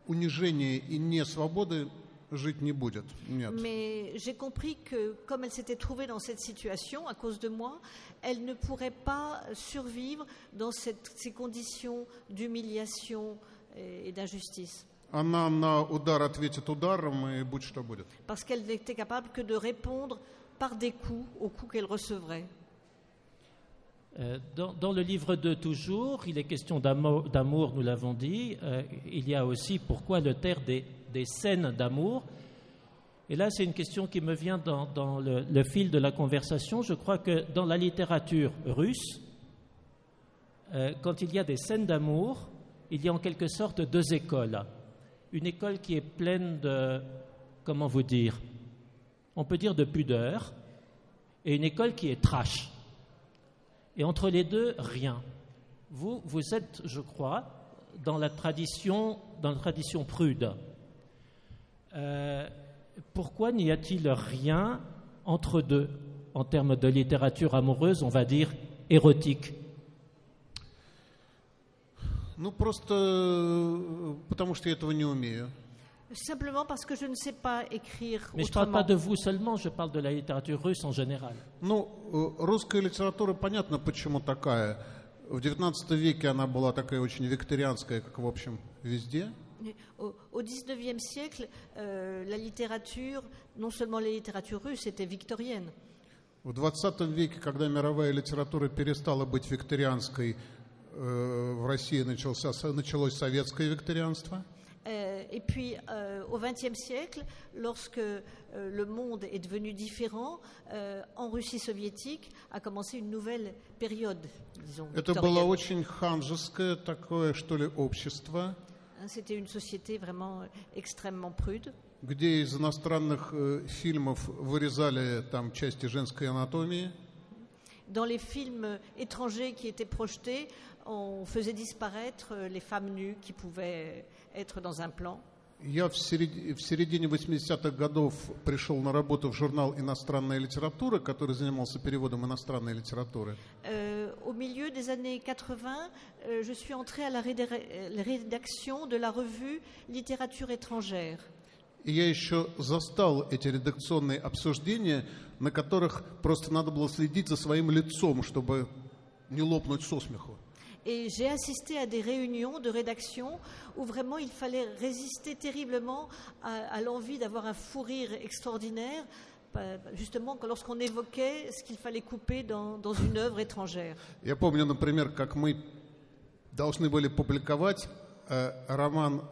унижения и несвободы жить не будет. Нет. Mais j'ai compris que comme elle s'était trouvée dans cette situation à cause de moi, elle ne pourrait pas survivre dans ces conditions d'humiliation et d'injustice. Она на удар ответит ударом, и будь что будет. Parce qu'elle n'était capable que de répondre par des coups aux coups qu'elle recevrait. Dans le livre 2, toujours, il est question d'amour, nous l'avons dit. Il y a aussi pourquoi le taire des scènes d'amour. Et là, c'est une question qui me vient dans le fil de la conversation. Je crois que dans la littérature russe, quand il y a des scènes d'amour, il y a en quelque sorte 2 écoles. Une école qui est pleine de, comment vous dire, on peut dire de pudeur, et une école qui est trash. Et entre les 2, rien. Vous êtes, je crois, dans la tradition prude. Pourquoi n'y a-t-il rien entre 2 en termes de littérature amoureuse, on va dire, érotique? Ну, просто потому что я этого не умею. Simplement parce que je ne sais pas écrire Mais je ne parle pas autrement. de vous seulement, je parle de la littérature russe en général. Ну, русская литература, понятно, почему такая. В XIX веке она была такая очень викторианская, как, в общем, везде. Au XIXe siècle, la littérature, non seulement la littérature russe, était victorienne. В XX веке, когда мировая литература перестала быть викторианской, в России началось советское викторианство. Et puis, au XXe siècle, lorsque le monde est devenu différent, en Russie soviétique a commencé une nouvelle période, disons, Это было очень ханжеское такое, что ли, общество, C'était une société vraiment extrêmement prude, где из иностранных фильмов вырезали там части женской анатомии. Dans les films étrangers qui étaient projetés, on faisait disparaître les femmes nues qui pouvaient être dans un plan. Я в середине 80-х годов пришел на работу в журнал «Иностранная литература», который занимался переводом иностранной литературы. Au milieu des années 80, je suis entrée à la rédaction de la revue Littérature étrangère. И я еще застал эти редакционные обсуждения, на которых просто надо было следить за своим лицом, чтобы не лопнуть со смеху. Et j'ai assisté à des réunions de rédaction où vraiment il fallait résister terriblement à l'envie d'avoir un fou rire extraordinaire, justement lorsqu'on évoquait ce qu'il fallait couper dans une œuvre étrangère. Я помню, например, как мы должны были публиковать роман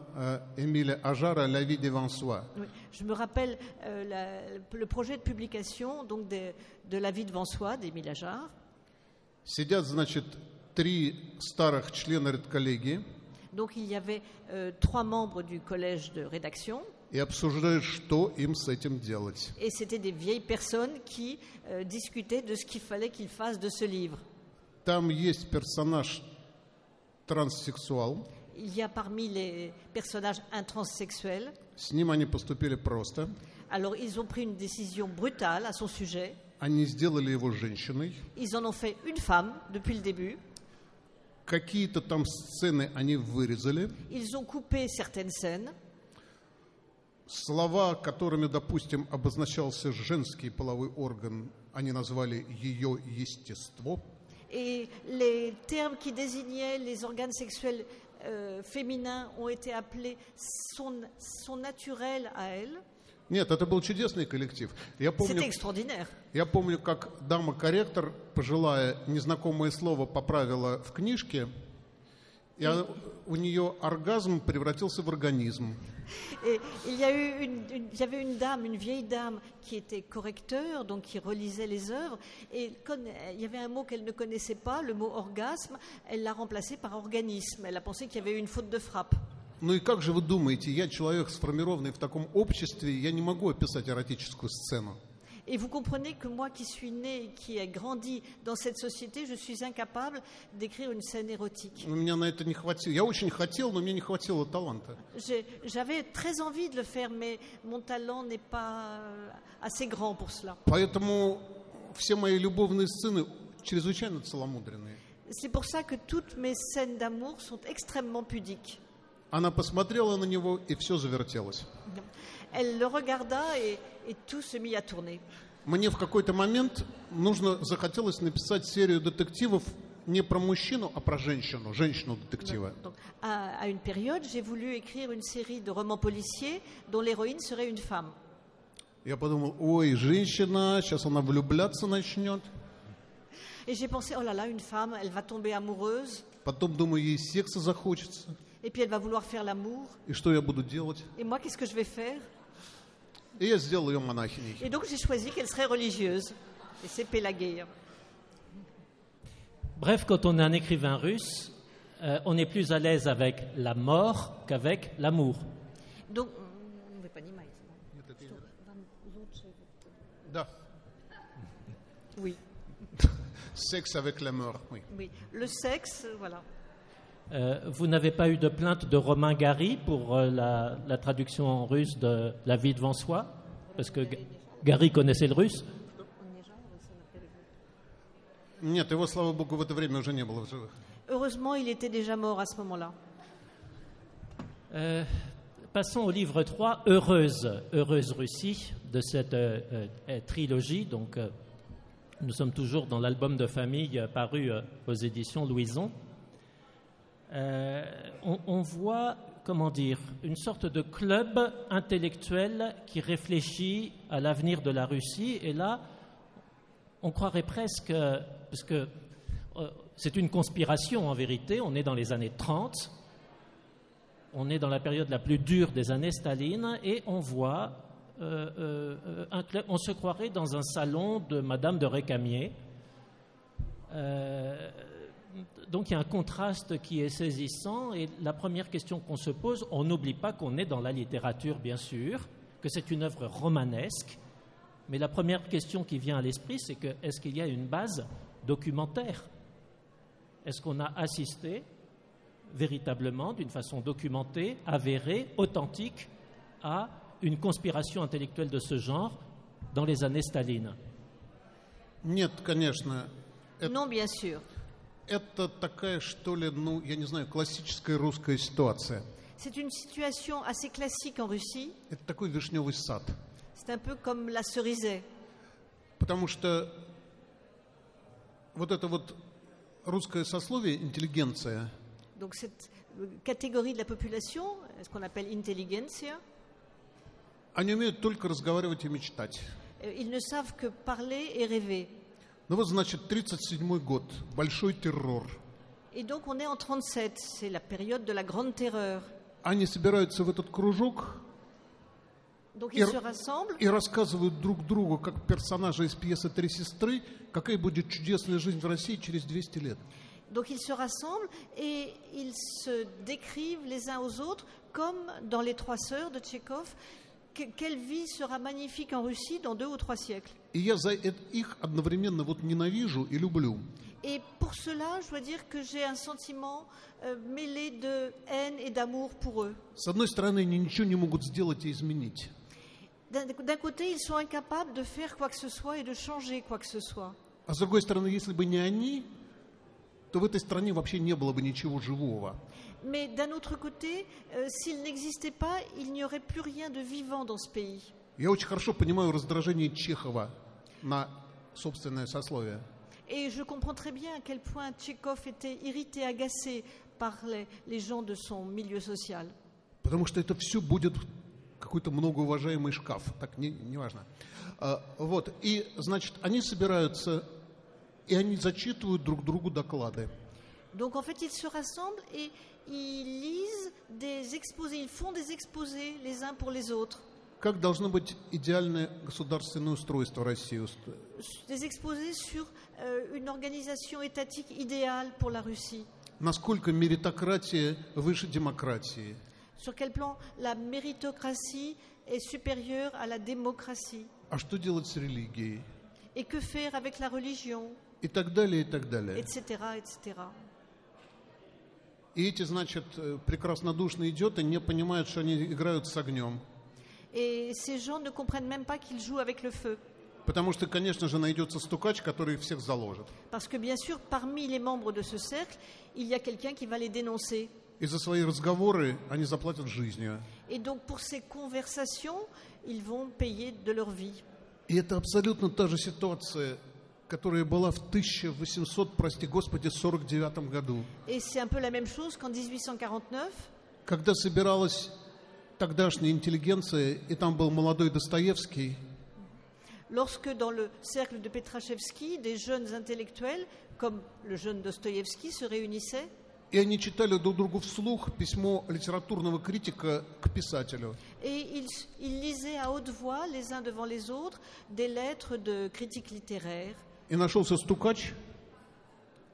Эмиля Ажара «La vie de François». Oui, je me rappelle le projet de publication donc de La vie de François d'Émile Ajar. Сидят, значит, 3 старых члена редколлегии. Donc il y avait 3 membres du collège de rédaction. И обсуждают, что им с этим делать. Et c'était des vieilles personnes qui discutaient de ce qu'il fallait qu'ils fassent de ce livre. Там есть персонаж транссексуал. Il y a parmi les personnages un transsexuel. С ним они поступили просто. Alors ils ont pris une décision brutale à son sujet. Они сделали его женщиной. Ils en ont fait une femme depuis le début. Какие-то там сцены они вырезали. Ils ont coupé certaines scènes. Слова, которыми, допустим, обозначался женский половой орган, они назвали ее естество. Et les termes qui désignaient les organes sexuels féminins ont été appelés son naturel à elle. Нет, это был чудесный коллектив. C'était extraordinaire. Я помню, как дама-корректор, пожилая, незнакомое слово поправила в книжке, и у нее оргазм превратился в организм. Et il y avait une dame, une vieille dame, qui était correcteur, donc qui relisait les œuvres, et quand il y avait un mot qu'elle ne connaissait pas, le mot orgasme, elle l'a remplacé par organisme. Elle a pensé qu'il y avait eu une faute de frappe. Ну и как же вы думаете, я человек, сформированный в таком обществе, я не могу описать эротическую сцену. Et vous comprenez que moi qui suis né, qui ai grandi dans cette société, je suis incapable d'écrire une scène érotique. У меня на это не хватило. Я очень хотел, но мне не хватило таланта. J'avais très envie de le faire, mais mon talent n'est pas assez grand pour cela. Поэтому все мои любовные сцены чрезвычайно целомудренные. C'est pour ça que toutes mes scènes d'amour sont extrêmement pudiques. Она посмотрела на него, и все завертелось. Elle le regarda et tout se mit à tourner. Мне в какой-то момент захотелось написать серию детективов не про мужчину, а про женщину, женщину-детектива. Donc, à une période, j'ai voulu écrire une série de romans policiers dont l'héroïne serait une femme. Я подумал, ой, женщина, сейчас она влюбляться начнет. Et j'ai pensé, oh là là, une femme, elle va tomber amoureuse. Потом думаю, ей секса захочется. Et puis elle va vouloir faire l'amour. И что я буду делать? Et moi, qu'est-ce que je vais faire? И я сделал ее монахиней. Et donc j'ai choisi qu'elle serait religieuse. Et c'est Pélagueïa. Bref, quand on est un écrivain russe, on est plus à l'aise avec la mort qu'avec l'amour. Donc, Да. oui. Секс avec la mort, oui. Oui. Le sexe, voilà. Vous n'avez pas eu de plainte de Romain Gary pour la traduction en russe de La vie devant soi? Parce que Gary connaissait le russe. Нет, его, слава богу, в это время уже не было в живых. Heureusement, il était déjà mort à ce moment-là. Passons au livre 3, Heureuse Russie, de cette trilogie. Donc, nous sommes toujours dans l'album de famille paru aux éditions Louison. On voit, comment dire, une sorte de club intellectuel qui réfléchit à l'avenir de la Russie. Et là, on croirait presque, parce que c'est une conspiration en vérité, on est dans les années 30, on est dans la période la plus dure des années Staline, et on voit un club, on se croirait dans un salon de Madame de Récamier. Donc il y a un contraste qui est saisissant, et la première question qu'on se pose, on n'oublie pas qu'on est dans la littérature bien sûr, que c'est une œuvre romanesque, mais la première question qui vient à l'esprit, c'est que est-ce qu'il y a une base documentaire? Est-ce qu'on a assisté véritablement, d'une façon documentée, avérée, authentique, à une conspiration intellectuelle de ce genre dans les années Staline? Нет, конечно. Non, bien sûr. Это такая, что ли, я не знаю, классическая русская ситуация. C'est une situation assez classique en Russie. Это такой вишневый сад. C'est un peu comme la cerisée. Потому что вот это вот русское сословие, интеллигенция. Donc cette catégorie de la population, ce qu'on appelle intelligentsia, они умеют только разговаривать и мечтать. Ils ne savent que parler et rêver. Ну вот, значит, 37-й год, большой террор. Et donc on est en 37, c'est la période de la grande terreur. Они собираются в этот кружок Donc ils se rassemblent и рассказывают друг другу, как персонажи из пьесы «Три сестры», какая будет чудесная жизнь в России через 200 лет. Donc ils se rassemblent et ils se décrivent les uns aux autres, comme dans Les Trois Sœurs de Tchekhov. Quelle vie sera magnifique en Russie dans 2 ou 3 siècles. И я за их одновременно вот ненавижу и люблю. Et pour cela, je dois dire que j'ai un sentiment mêlé de haine et d'amour pour eux. С одной стороны, они ничего не могут сделать и изменить. D'un côté, ils sont incapables de faire quoi que ce soit et de changer quoi que ce soit. А с другой стороны, если бы не они, то в этой стране вообще не было бы ничего живого. Mais d'un autre côté, s'ils n'existaient pas, il n'y aurait plus rien de vivant dans ce pays. Я очень хорошо понимаю раздражение Чехова на собственное сословие. Et je comprends très bien à quel point Tchekhov était irrité, agacé par les gens de son milieu social. Потому что это все будет какой-то многоуважаемый шкаф. Так, неважно. Вот. И, значит, они собираются, и они зачитывают друг другу доклады. Donc en fait, ils se rassemblent et ils lisent des exposés, ils font des exposés les uns pour les autres. Как должно быть идеальное государственное устройство России? Des exposés sur une organisation étatique idéale pour la Russie. Насколько меритократия выше демократии? Sur quel plan la méritocratie est supérieure à la démocratie? А что делать с религией? Et que faire avec la religion? И так далее, и так далее. Etc., etc. И эти, значит, прекраснодушные идиоты не понимают, что они играют с огнем. Et ces gens ne comprennent même pas qu'ils jouent avec le feu. Потому что, конечно же, найдется стукач, который всех заложит. Parce que, bien sûr, parmi les membres de ce cercle, il y a quelqu'un qui va les dénoncer. И за свои разговоры они заплатят жизнью. Et donc, pour ces conversations, ils vont payer de leur vie. И это абсолютно та же ситуация, которая была в 1800, прости господи, 49 году. Et c'est un peu la même chose qu'en 1849. Когда собиралась тогдашняя интеллигенция, и там был молодой Достоевский. Lorsque dans le cercle de Petrachevski, des jeunes intellectuels, comme le jeune Dostoïevski, se réunissaient. И они читали друг другу вслух письмо литературного критика к писателю. Et ils lisaient à haute voix, les uns devant les autres, des lettres de critiques littéraires. И нашелся стукач,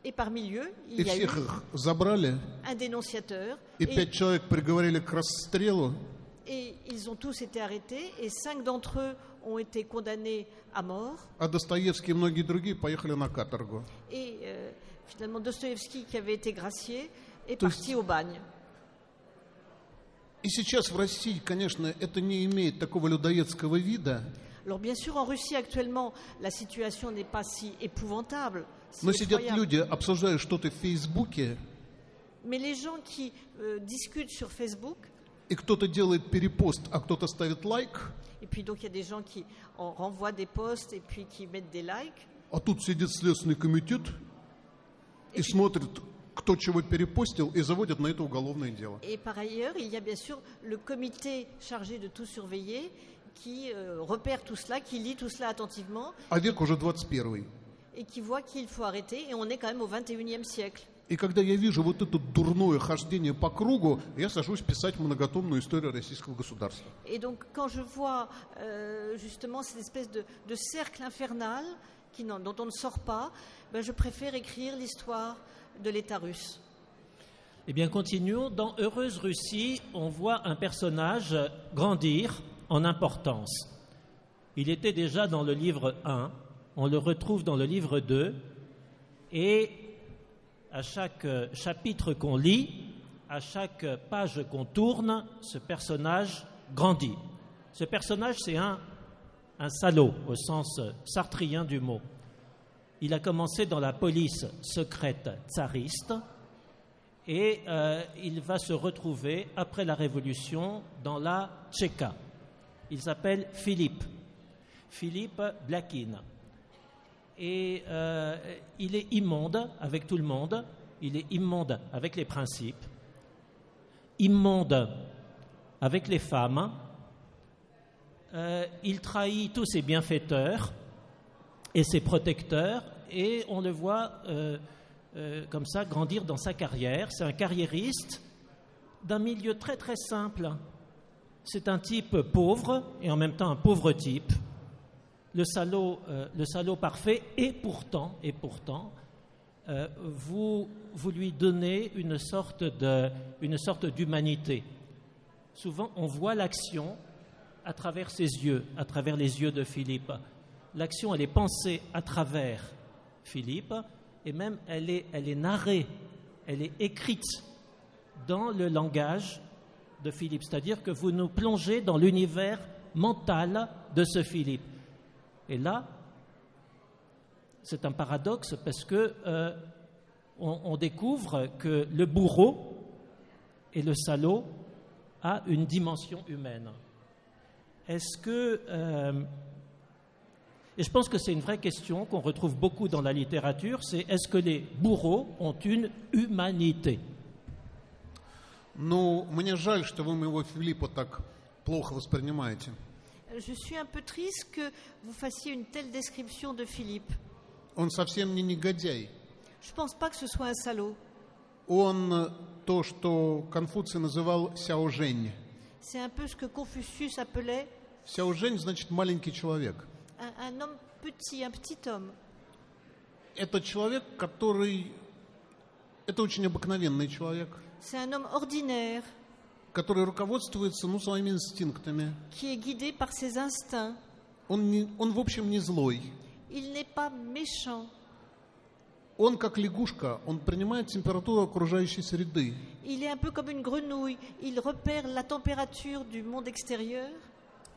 Et parmi eux, и il y a eu всех их забрали, un dénonciateur. и 5 человек приговорили к расстрелу. Et ils ont tous été arrêtés, et 5 d'entre eux ont été condamnés à mort. А Достоевский и многие другие поехали на каторгу. Et finalement, Dostoïevski, qui avait été gracié, est То parti au bagne. И сейчас в России, конечно, это не имеет такого людоедского вида. Alors bien sûr, en Russie actuellement, la situation n'est pas si épouvantable, si Но сидят effroyable. люди, обсуждают что-то в Фейсбуке, Mais les gens qui discutent sur Facebook, и кто-то делает перепост, а кто-то ставит лайк, et puis donc il y a des gens qui en renvoient des posts et puis qui mettent des likes, а тут сидит Следственный комитет и смотрит, кто чего перепостил, и заводят на это уголовное дело. et par ailleurs, il y a bien sûr le comité chargé de tout surveiller qui repère tout cela, qui lit tout cela attentivement А век уже 21. et qui voit qu'il faut arrêter, et on est quand même au 21e siècle. И когда я вижу вот это дурное хождение по кругу, я сажусь писать многотомную историю российского государства. Et donc, quand je vois justement cette espèce de cercle infernal dont on ne sort pas, ben, je préfère écrire l'histoire de l'État russe. Eh bien, continuons. Dans Heureuse Russie, on voit un personnage grandir en importance. Il était déjà dans le livre 1, on le retrouve dans le livre 2, et à chaque chapitre qu'on lit, à chaque page qu'on tourne, ce personnage grandit. Ce personnage, c'est un salaud, au sens sartrien du mot. Il a commencé dans la police secrète tsariste et il va se retrouver, après la Révolution, dans la Tchéka. Il s'appelle Philippe Blakin. Et il est immonde avec tout le monde, il est immonde avec les principes, immonde avec les femmes, il trahit tous ses bienfaiteurs et ses protecteurs, et on le voit comme ça grandir dans sa carrière. C'est un carriériste d'un milieu très très simple. C'est un type pauvre et en même temps un pauvre type. Le salaud parfait, et pourtant, vous vous lui donnez une sorte d'humanité. Souvent, on voit l'action à travers ses yeux, à travers les yeux de Philippe. L'action, elle est pensée à travers Philippe, et même elle est narrée, elle est écrite dans le langage de Philippe. C'est-à-dire que vous nous plongez dans l'univers mental de ce Philippe. Et là, c'est un paradoxe parce que on découvre que le bourreau et le salaud a une dimension humaine. Est-ce que... et je pense que c'est une vraie question qu'on retrouve beaucoup dans la littérature, c'est est-ce que les bourreaux ont une humanité? Ну, мне жаль, что вы моего Филиппа так плохо воспринимаете. Je suis un peu triste que vous fassiez une telle description de Philippe. Он совсем не негодяй. Je ne pense pas que ce soit un salaud. Он то, что Конфуций называл сяожень. C'est un peu ce que Confucius appelait Сяожень значит маленький человек. un homme petit, un petit homme. Это человек, который... Это очень обыкновенный человек, C'est un homme ordinaire который руководствуется, своими инстинктами. qui est guidé par ses instincts. Он в общем, не злой. Il n'est pas méchant. Он, как лягушка, он принимает температуру окружающей среды. Il est un peu comme une grenouille. Il repère la température du monde extérieur.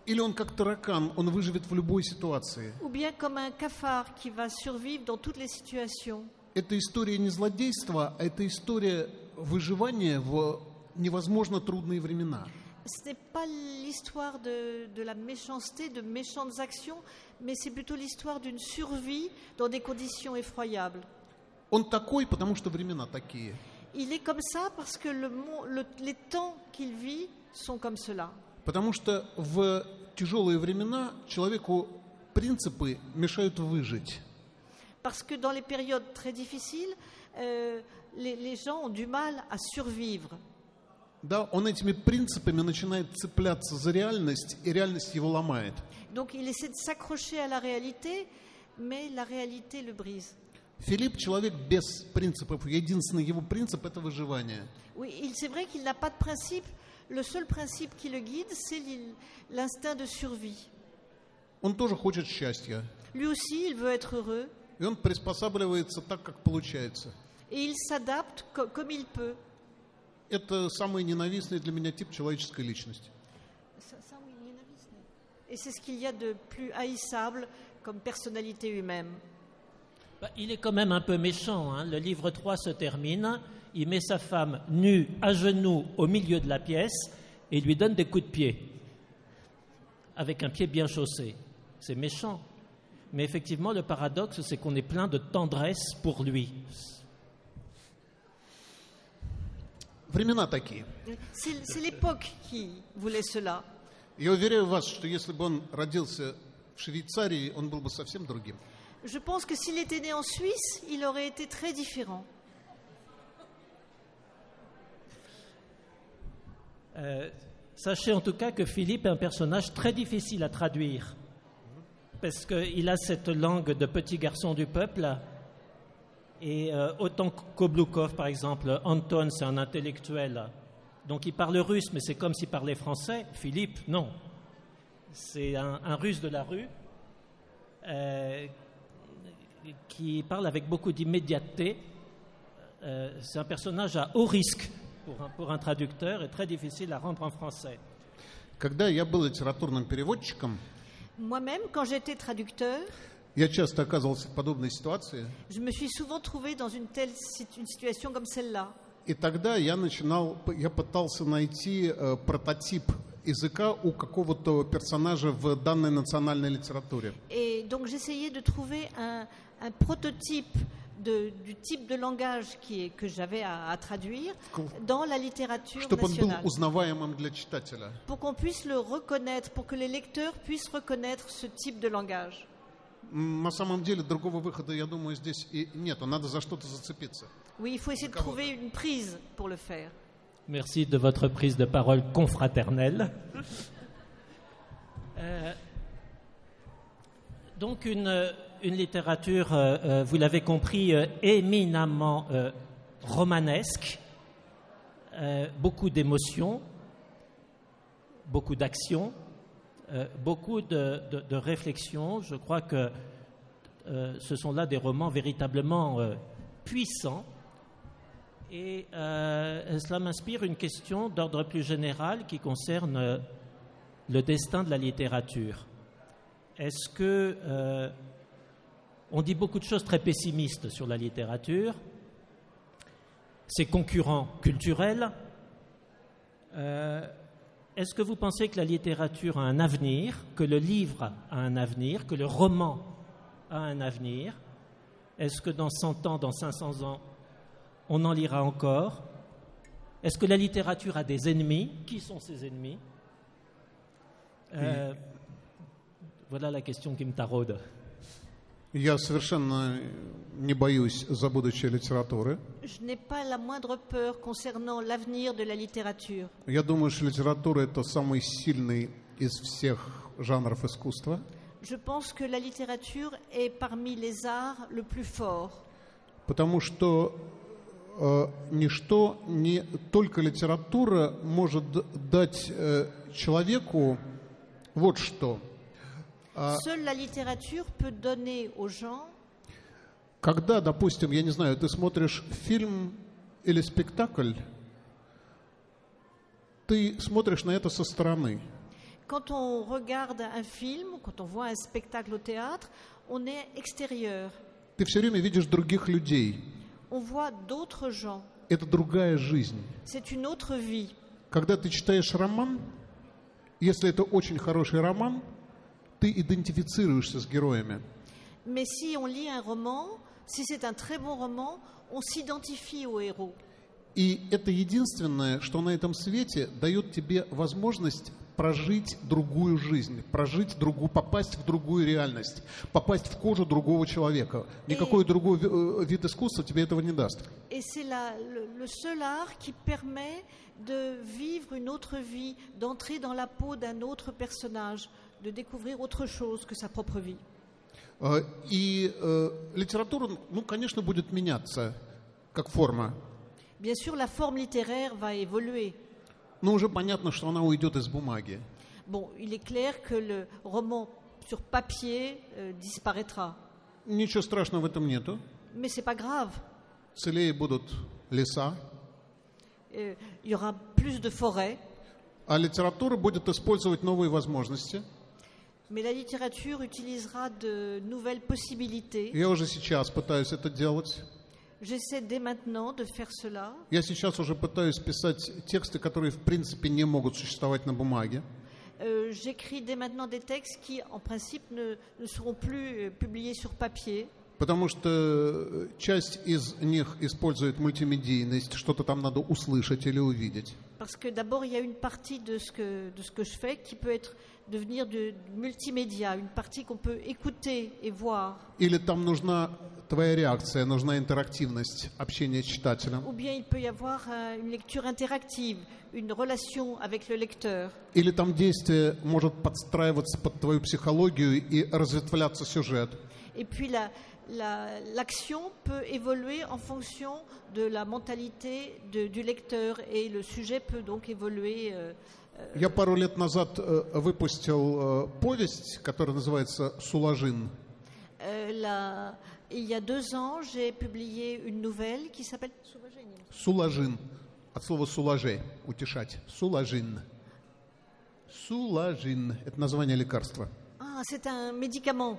Или он, как таракан, он выживет в любой ситуации. Ou bien comme un cafard qui va survivre dans toutes les situations. Это история не злодейства, а это история выживания в невозможно трудные времена. Ce n'est pas l'histoire de la méchanceté, de méchantes actions, mais c'est plutôt l'histoire d'une survie dans des conditions effroyables. Он такой, потому что времена такие. Il est comme ça parce que les temps qu'il vit sont comme cela. Потому что в тяжелые времена человеку принципы мешают выжить. Parce que dans les périodes très difficiles, les gens ont du mal à survivre. Да, он этими принципами начинает цепляться за реальность, и реальность его ломает. Donc il essaie de s'accrocher à la réalité, mais la réalité le brise. Филипп человек без принципов. Единственный его принцип – это выживание. Oui, c'est vrai qu'il n'a pas de principe. Le seul principe qui le guide, c'est l'instinct de survie. Он тоже хочет счастья. Lui aussi, il veut être heureux. И он приспосабливается так, как получается. Et il s'adapte comme il peut. Это самый ненавистный для меня тип человеческой личности. Et c'est ce qu'il y a de plus haïssable comme personnalité humaine. Il est quand même un peu méchant. Hein. Le livre 3 se termine. Il met sa femme nue, à genoux, au milieu de la pièce et lui donne des coups de pied. Avec un pied bien chaussé. C'est méchant. Mais effectivement, le paradoxe, c'est qu'on est plein de tendresse pour lui. Времена такие. C'est l'époque qui voulait cela. Я уверяю вас, что если бы он родился в Швейцарии, он был бы совсем другим. Je pense que s'il était né en Suisse, il aurait été très différent. Sachez en tout cas que Philippe est un personnage très difficile à traduire. Parce qu'il a cette langue de petit garçon du peuple. Et autant qu'Oblukov, par exemple, Anton, c'est un intellectuel. Donc il parle russe, mais c'est comme s'il parlait français. Philippe, non. C'est un russe de la rue qui parle avec beaucoup d'immédiateté. C'est un personnage à haut risque pour un traducteur et très difficile à rendre en français. Когда я был литературным переводчиком, Moi-même, quand j'étais traducteur, я часто оказывался в подобной ситуации. je me suis souvent trouvé dans une situation comme celle-là. И тогда я пытался найти прототип языка у какого-то персонажа в данной национальной литературе. Et donc j'essayais de trouver un prototype du type de langage que j'avais à traduire dans la littérature Чтобы он был nationale. узнаваемым для читателя. Pour qu'on puisse le reconnaître, pour que les lecteurs puissent reconnaître ce type de langage. На самом деле другого выхода, я думаю, здесь и нету. Надо за что-то зацепиться. Oui, il faut essayer de trouver une prise pour le faire. Merci de votre prise de parole confraternelle. Donc une littérature, vous l'avez compris, éminemment romanesque, beaucoup d'émotions, beaucoup d'actions, beaucoup de réflexions. Je crois que ce sont là des romans véritablement puissants. Et cela m'inspire une question d'ordre plus général qui concerne le destin de la littérature. Est-ce que on dit beaucoup de choses très pessimistes sur la littérature, ses concurrents culturels. Est-ce que vous pensez que la littérature a un avenir, que le livre a un avenir, que le roman a un avenir? Est-ce que dans 100 ans, dans 500 ans, on en lira encore? Est-ce que la littérature a des ennemis? Qui sont ses ennemis? Voilà la question qui me taraude. Я совершенно не боюсь за будущее литературы. Je n'ai pas la moindre peur concernant l'avenir de la littérature. Я думаю, что литература – это самый сильный из всех жанров искусства. Je pense que la littérature est parmi les arts le plus fort. Потому что ничто, не только литература может дать человеку вот что. Seule la littérature peut donner aux gens. Когда, допустим, я не знаю, ты смотришь фильм или спектакль, ты смотришь на это со стороны. Quand on regarde un film, quand on voit un spectacle au théâtre, on est extérieur. Ты все время видишь других людей. On voit d'autres gens. Это другая жизнь. C'est une autre vie. Когда ты читаешь роман, если это очень хороший роман, ты идентифицируешься с героями. Mais si on lit un roman, si c'est un très bon roman, on s'identifie aux héros. И это единственное, что на этом свете дает тебе возможность прожить другую жизнь, попасть в другую реальность, попасть в кожу другого человека. Никакой другой вид искусства тебе этого не даст. Et c'est le seul art qui permet de vivre une autre vie, d'entrer dans la peau d'un autre personnage, de découvrir autre chose que sa propre vie. И литература, конечно, будет меняться как форма. Bien sûr, la forme littéraire va évoluer. Но уже понятно, что она уйдет из бумаги. Bon, il est clair que le roman sur papier disparaîtra. Ничего страшного в этом нету. Mais c'est pas grave. Целее будут леса. Il y aura plus de forêts. А литература будет использовать новые возможности. Mais la littérature utilisera de nouvelles possibilités. Я уже сейчас пытаюсь это делать. J'essaie dès maintenant de faire cela. Я сейчас уже пытаюсь писать тексты, которые в принципе не могут существовать на бумаге. J'écris dès maintenant des textes qui, en principe, ne seront plus publiés sur papier. Потому что часть из них использует мультимедийность, что-то там надо услышать или увидеть. Parce que d'abord, il y a une partie de ce que je fais qui peut devenir du multimédia, une partie qu'on peut écouter et voir. Или там нужна твоя реакция, нужна интерактивность, общение с читателем. Ou bien il peut y avoir une lecture interactive, une relation avec le lecteur. Или там действие может подстраиваться под твою психологию и разветвляться сюжет. Et puis l'action peut évoluer en fonction de la mentalité du lecteur et le sujet peut donc évoluer. Я пару лет назад выпустил повесть, которая называется «Сулажин». Il y a 2 ans, j'ai publié une nouvelle qui s'appelle «Сулажин». От слова «сулаже» – «утешать». «Сулажин». «Сулажин» – это название лекарства. Ah, c'est un médicament.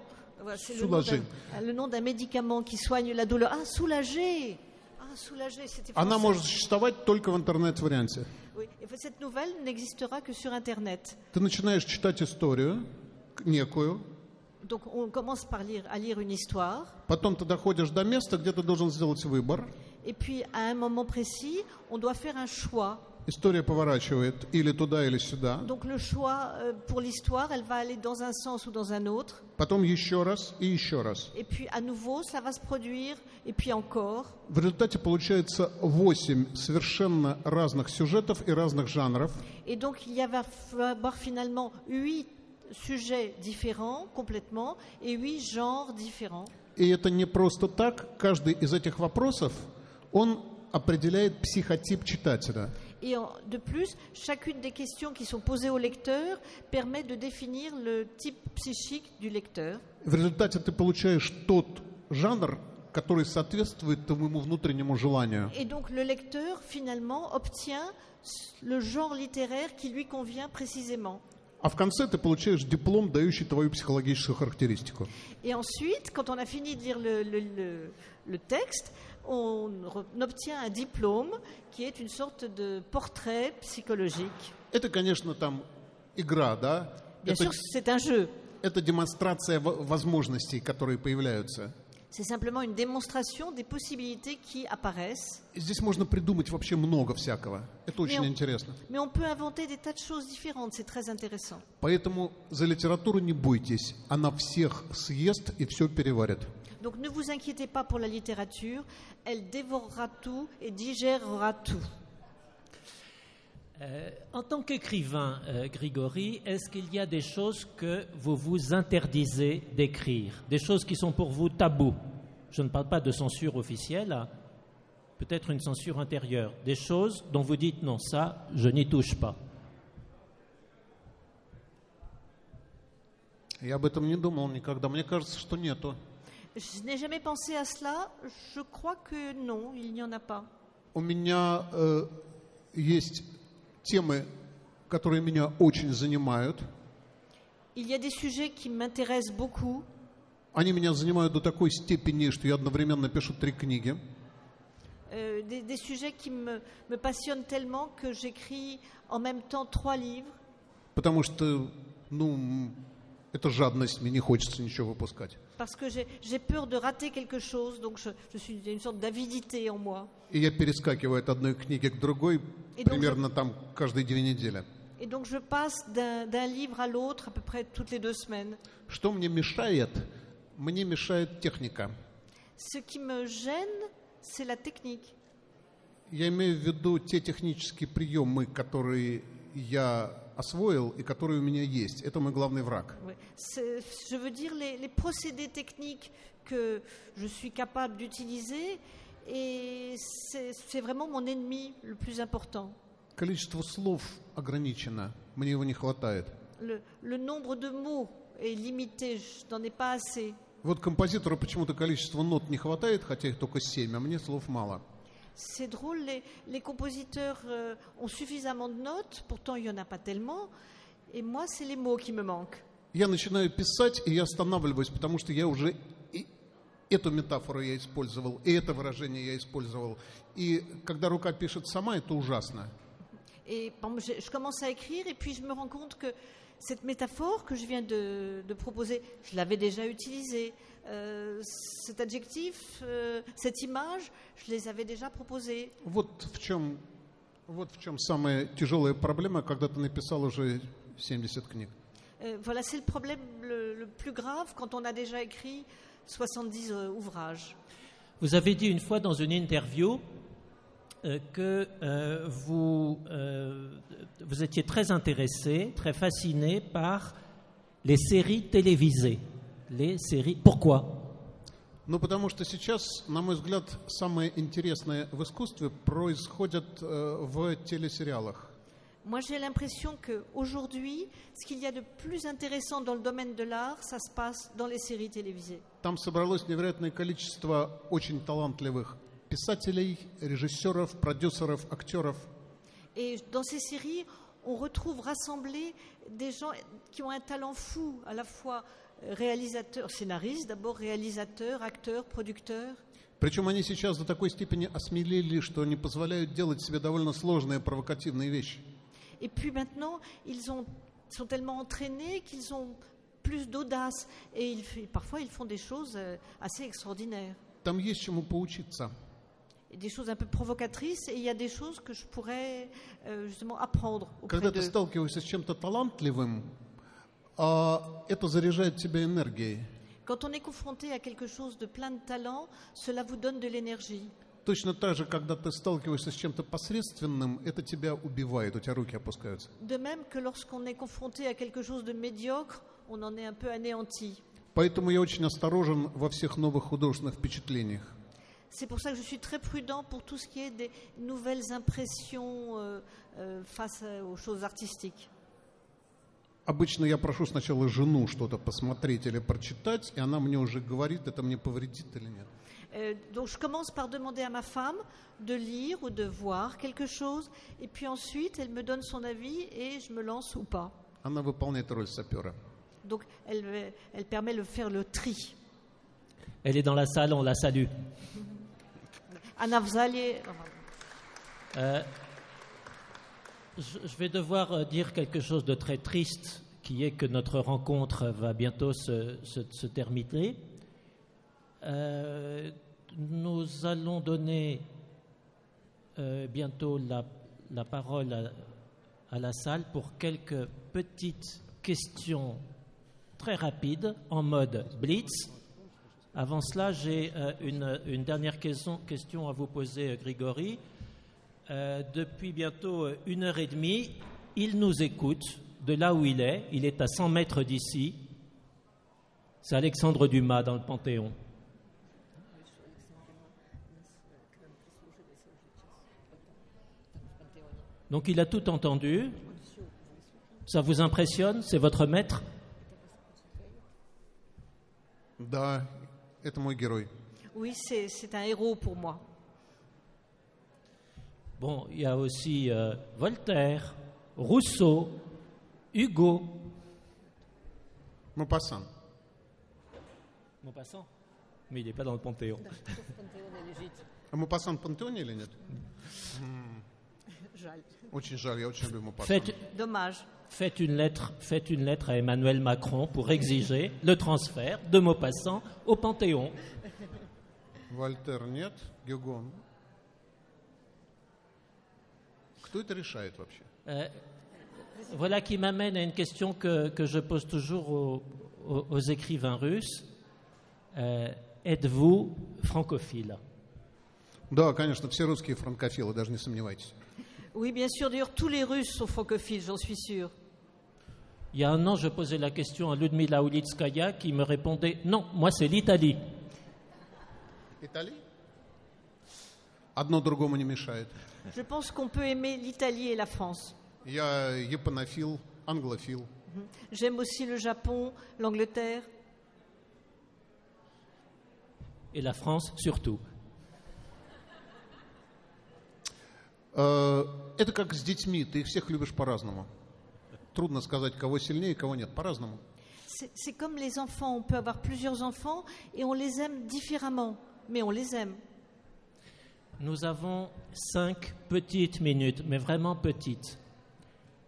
C'est Soulager. le nom d'un médicament qui soigne la douleur. Ah, soulager. Ah, soulager, c'était français. Она может существовать только в интернет-варианте. Oui. Et cette nouvelle n'existera que sur Internet. Ты начинаешь читать историю некую. Donc on commence par à lire une histoire. Потом ты доходишь до места, где ты должен сделать выбор. Et puis à un moment précis, on doit faire un choix. История поворачивает или туда, или сюда. Donc le choix pour l'histoire, elle va aller dans un sens ou dans un autre. Потом еще раз и еще раз. Et puis à nouveau, ça va se produire, et puis encore. В результате получается 8 совершенно разных сюжетов и разных жанров. Et donc il va y avoir finalement 8 sujets différents complètement et 8 genres différents. И это не просто так. Каждый из этих вопросов, он определяет психотип читателя. Et de plus, chacune des questions qui sont posées au lecteur permet de définir le type psychique du lecteur. В результате ты получаешь тот жанр, который соответствует твоему внутреннему желанию. Et donc le lecteur, finalement, obtient le genre littéraire qui lui convient précisément. А в конце ты получаешь диплом, дающий твою психологическую характеристику. Et ensuite, quand on a fini de lire le texte, on obtient un diplôme qui est une sorte de portrait psychologique. Это, конечно, там игра, да? Bien sûr, c'est un jeu. Это демонстрация возможностей, которые появляются. C'est simplement une démonstration des possibilités qui apparaissent. Здесь можно придумать вообще много всякого. Это очень интересно. Mais on peut inventer des tas de choses différentes, c'est très intéressant. Поэтому за литературу не бойтесь. Она всех съест и все переварит. Donc ne vous inquiétez pas pour la littérature, elle dévorera tout et digérera tout. En tant qu'écrivain, Grigory, est-ce qu'il y a des choses que vous vous interdisez d'écrire, des choses qui sont pour vous tabous? Je ne parle pas de censure officielle, peut-être une censure intérieure, des choses dont vous dites non, ça, je n'y touche pas. Я об этом не думал никогда. Мне кажется, что нету. Je n'ai jamais pensé à cela, je crois que non, il n'y en a pas. У меня есть темы, которые меня очень занимают. Il y a des sujets qui m'intéressent beaucoup. Они меня занимают до такой степени, что я одновременно пишу 3 книги. Des sujets qui me passionnent tellement que j'écris en même temps 3 livres. Потому что, это жадность, мне не хочется ничего выпускать. Parce que j'ai peur de rater quelque chose, donc je suis une sorte d'avidité en moi. И я перескакиваю от одной книги к другой примерно там каждые 2 недели. Et donc je passe d'un livre à l'autre à peu près toutes les 2 semaines. Что мне мешает? Мне мешает техника. Ce qui me gêne, c'est la technique. Я имею в виду те технические приемы, которые я освоил и которые у меня есть. Это мой главный враг. Oui. Je veux dire les procédés techniques que je suis capable d'utiliser, et c'est vraiment mon ennemi le plus important. Количество слов ограничено, мне его не хватает. Le nombre de mots est limité, je n'en ai pas assez. Вот композитору почему-то количество нот не хватает, хотя их только 7, а мне слов мало. C'est drôle, les compositeurs ont suffisamment de notes, pourtant il n'y en a pas tellement, et moi c'est les mots qui me manquent. Я начинаю писать, и я останавливаюсь, потому что я уже и эту метафору я использовал, и это выражение я использовал. И когда рука пишет сама, это ужасно. Et je commence à écrire, et puis je me rends compte que cette métaphore que je viens de proposer, je l'avais déjà utilisée. Cet adjectif, cette image, je les avais déjà proposés. Вот в чем самая тяжелая проблема, когда ты написал уже 70 книг. Voilà, c'est le problème le plus grave quand on a déjà écrit 70 ouvrages. Vous avez dit une fois dans une interview que vous étiez très intéressé, très fasciné par les séries télévisées. Les séries. Pourquoi? Потому что сейчас, на мой взгляд, самое интересное в искусстве происходит в телесериалах. Moi, j'ai l'impression qu'aujourd'hui, ce qu'il y a de plus intéressant dans le domaine de l'art, ça se passe dans les séries télévisées. Там собралось невероятное количество очень талантливых писателей, режиссеров, продюсеров, актеров. Et dans ces séries, on retrouve rassemblés des gens qui ont un talent fou, à la fois réalisateurs, scénaristes, d'abord réalisateurs, acteurs, producteurs. Причем они сейчас до такой степени осмелели, что они позволяют делать себе довольно сложные провокативные вещи. Et puis maintenant, ils sont tellement entraînés qu'ils ont plus d'audace, et parfois ils font des choses assez extraordinaires. Там есть чему поучиться. Des choses un peu provocatrices, et il y a des choses que je pourrais justement apprendre auprès Когда ты d'eux. сталкиваешься с чем-то талантливым, это заряжает тебя энергией. Quand on est confronté à quelque chose de plein de talent, cela vous donne de l'énergie. Точно так же, когда ты сталкиваешься с чем-то посредственным, это тебя убивает, у тебя руки опускаются. De même que lorsqu'on est confronté à quelque chose de médiocre, on en est un peu anéanti. Поэтому я очень осторожен во всех новых художественных впечатлениях. C'est pour ça que je suis très prudent pour tout ce qui est des nouvelles impressions face aux choses artistiques. Обычно я прошу сначала жену что-то посмотреть или прочитать, и она мне уже говорит, это мне повредит или нет. Donc je commence par demander à ma femme de lire ou de voir quelque chose, et puis ensuite elle me donne son avis et je me lance ou pas. Она выполняет роль сапера. Donc elle permet de faire le tri. Elle est dans la salle, on la salue. Anna Vzalier. Je vais devoir dire quelque chose de très triste, qui est que notre rencontre va bientôt se terminer. Nous allons donner bientôt la parole à la salle pour quelques petites questions très rapides en mode blitz. Avant cela, j'ai une dernière question à vous poser, Grigory. Depuis bientôt 1h30, il nous écoute de là où il est. Il est à 100 mètres d'ici. C'est Alexandre Dumas dans le Panthéon. Donc il a tout entendu. Ça vous impressionne? C'est votre maître? Да, это мой герой. Oui, c'est un héros pour moi. Bon, il y a aussi Voltaire, Rousseau, Hugo. Мопассан. Maupassant? Mais il n'est pas dans le Panthéon. А Мопассан в пантеоне или нет? Жаль. Очень жаль, я очень люблю Мопассана. Dommage. Faites une lettre à Emmanuel Macron pour exiger le transfert de Maupassant au Panthéon. Вольтер нет, Гюго. Кто это решает вообще? Voilà qui m'amène à une question que je pose toujours aux écrivains russes. Êtes-vous francophile? Да, конечно, все русские франкофилы, даже не сомневайтесь. Oui, bien sûr. D'ailleurs, tous les Russes sont francophiles, j'en suis sûre. Il y a un an, je posais la question à Ludmila Ulitskaya qui me répondait « Non, moi c'est l'Italie ». Италия? Одно другому не мешает. Je pense qu'on peut aimer l'Italie et la France. Я японофил, англофил. J'aime aussi le Japon, l'Angleterre. Et la France surtout. Это как с детьми, ты их всех любишь по-разному. Трудно сказать, кого сильнее, кого нет, по-разному. C'est comme les enfants, on peut avoir plusieurs enfants et on les aime différemment, mais on les aime. Nous avons 5 petites minutes, mais vraiment petites.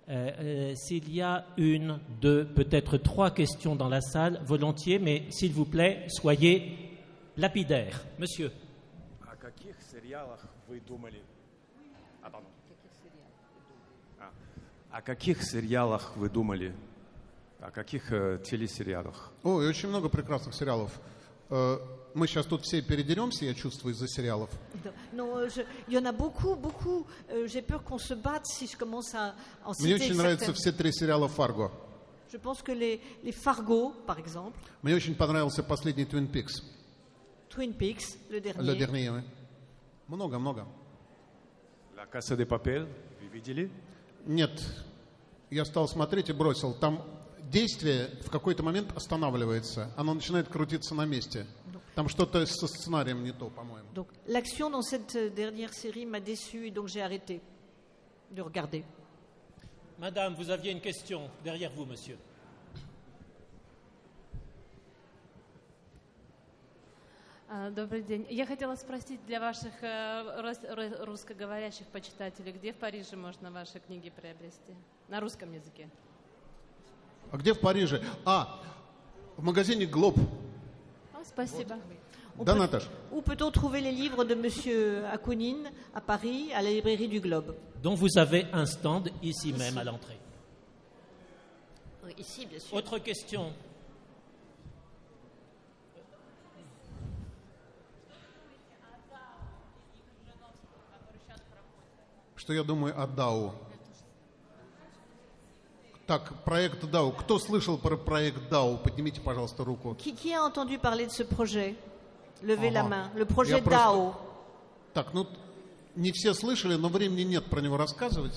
S'il y a 1, 2, peut-être 3 questions dans la salle, volontiers, mais s'il vous plaît, soyez lapidaires. Monsieur. О каких сериалах вы думали? О каких сериалах вы думали? О каких телесериалах? Ой, очень много прекрасных сериалов. Мы сейчас тут все передеремся, я чувствую, из-за сериалов. Non, il y en a beaucoup, beaucoup. J'ai peur qu'on se batte si je commence à en Мне citer очень нравятся certains. все 3 сериала «Фарго». Je pense que les Fargo, par exemple, Мне очень понравился последний «Твин Пикс». Twin Peaks, le dernier. Le dernier, oui. Много. La Casa de Papel, вы видели? Нет, я стал смотреть и бросил. Там действие в какой-то момент останавливается. Оно начинает крутиться на месте. Там что-то со сценарием не то, по-моему. Donc l'action dans cette dernière série m'a déçu et donc j'ai arrêté de regarder. Madame, vous aviez une question derrière vous, monsieur. Добрый день. Я хотела спросить для ваших русскоговорящих почитателей, где в Париже можно ваши книги приобрести? На русском языке. А где в Париже? В магазине «Глоб». Спасибо. Да, Наташа? Où peut-on trouver les livres de Monsieur Akounine à Paris, à la librairie du Globe? Donc vous avez un stand ici même à l'entrée. Oui, ici, bien sûr. Autre question. Что я думаю о ДАУ? Так, проект ДАУ. Кто слышал про проект ДАУ? Поднимите, пожалуйста, руку. Qui a entendu parler de ce projet? Levez la Ага. main. Le projet Я просто- DAO. Так, ну, не все слышали, но времени нет про него рассказывать.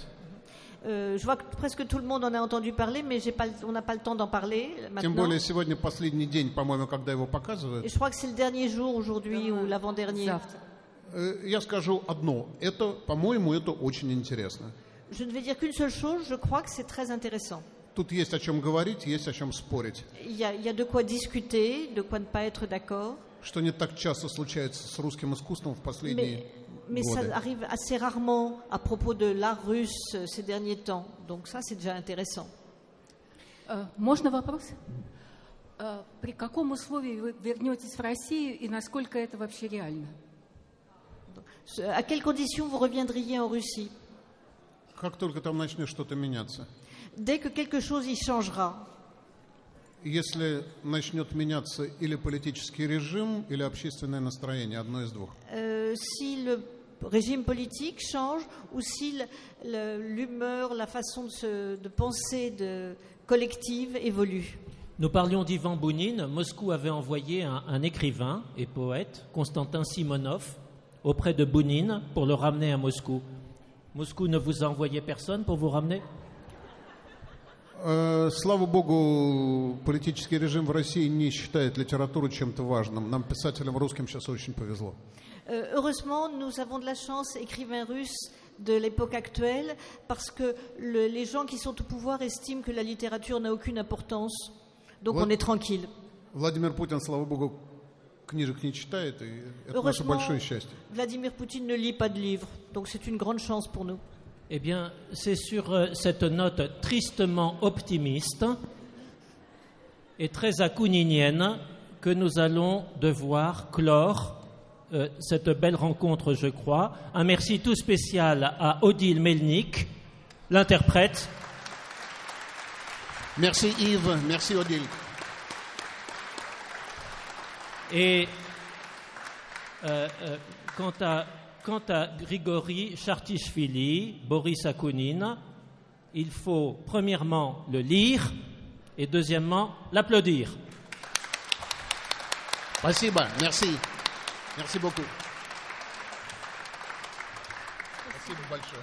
Je vois que presque tout le monde en a entendu parler, mais on n'a pas le temps d'en parler Тем maintenant. более сегодня последний день, по-моему, когда его Et показывают. je crois que c'est le dernier jour aujourd'hui ou l'avant-dernier. Завтра. Я скажу одно. Это, по-моему, это очень интересно. Je ne vais dire qu'une seule chose, je crois que c'est très intéressant. Тут есть о чем говорить, есть о чем спорить. Il y a de quoi discuter, de quoi ne pas être d'accord, Что не так часто случается с русским искусством в последние mais ça годы. arrive assez rarement à propos de l'art russe ces derniers temps. Donc ça, c'est déjà intéressant. Можно вопрос? При каком условии вы вернетесь в Россию и насколько это вообще реально? À quelles conditions vous reviendriez en Russie? Как только там начнет что-то меняться. Dès que quelque chose y changera. Если начнет меняться или политический режим, или общественное настроение, одно из двух. Si le régime politique change ou si l'humeur, la façon de penser collective évolue. Nous parlions d'Ivan Bounine. Moscou avait envoyé un écrivain et poète, Konstantin Simonov, auprès de Bounine pour le ramener à Moscou. Moscou ne vous a envoyé personne pour vous ramener? Слава богу, политический режим в России не считает литературу чем-то важным. Нам, писателям русским, сейчас очень повезло. Heureusement, nous avons de la chance, écrivains russes de l'époque actuelle, parce que les gens qui sont au pouvoir estiment que la littérature n'a aucune importance. Donc Вот. on est tranquille. Владимир Путин, слава богу, книжек не читает, и это наше Heureusement, большое счастье. Vladimir Poutine ne lit pas de livres, donc c'est une grande chance pour nous. Eh bien, c'est sur cette note tristement optimiste et très akouninienne que nous allons devoir clore cette belle rencontre, je crois. Un merci tout spécial à Odile Melnik, l'interprète. Merci Yves, merci Odile. Et quant à Grigory Chartishvili, Boris Akounine, il faut premièrement le lire et deuxièmement l'applaudir. Спасибо, merci. Merci beaucoup. Спасибо большое.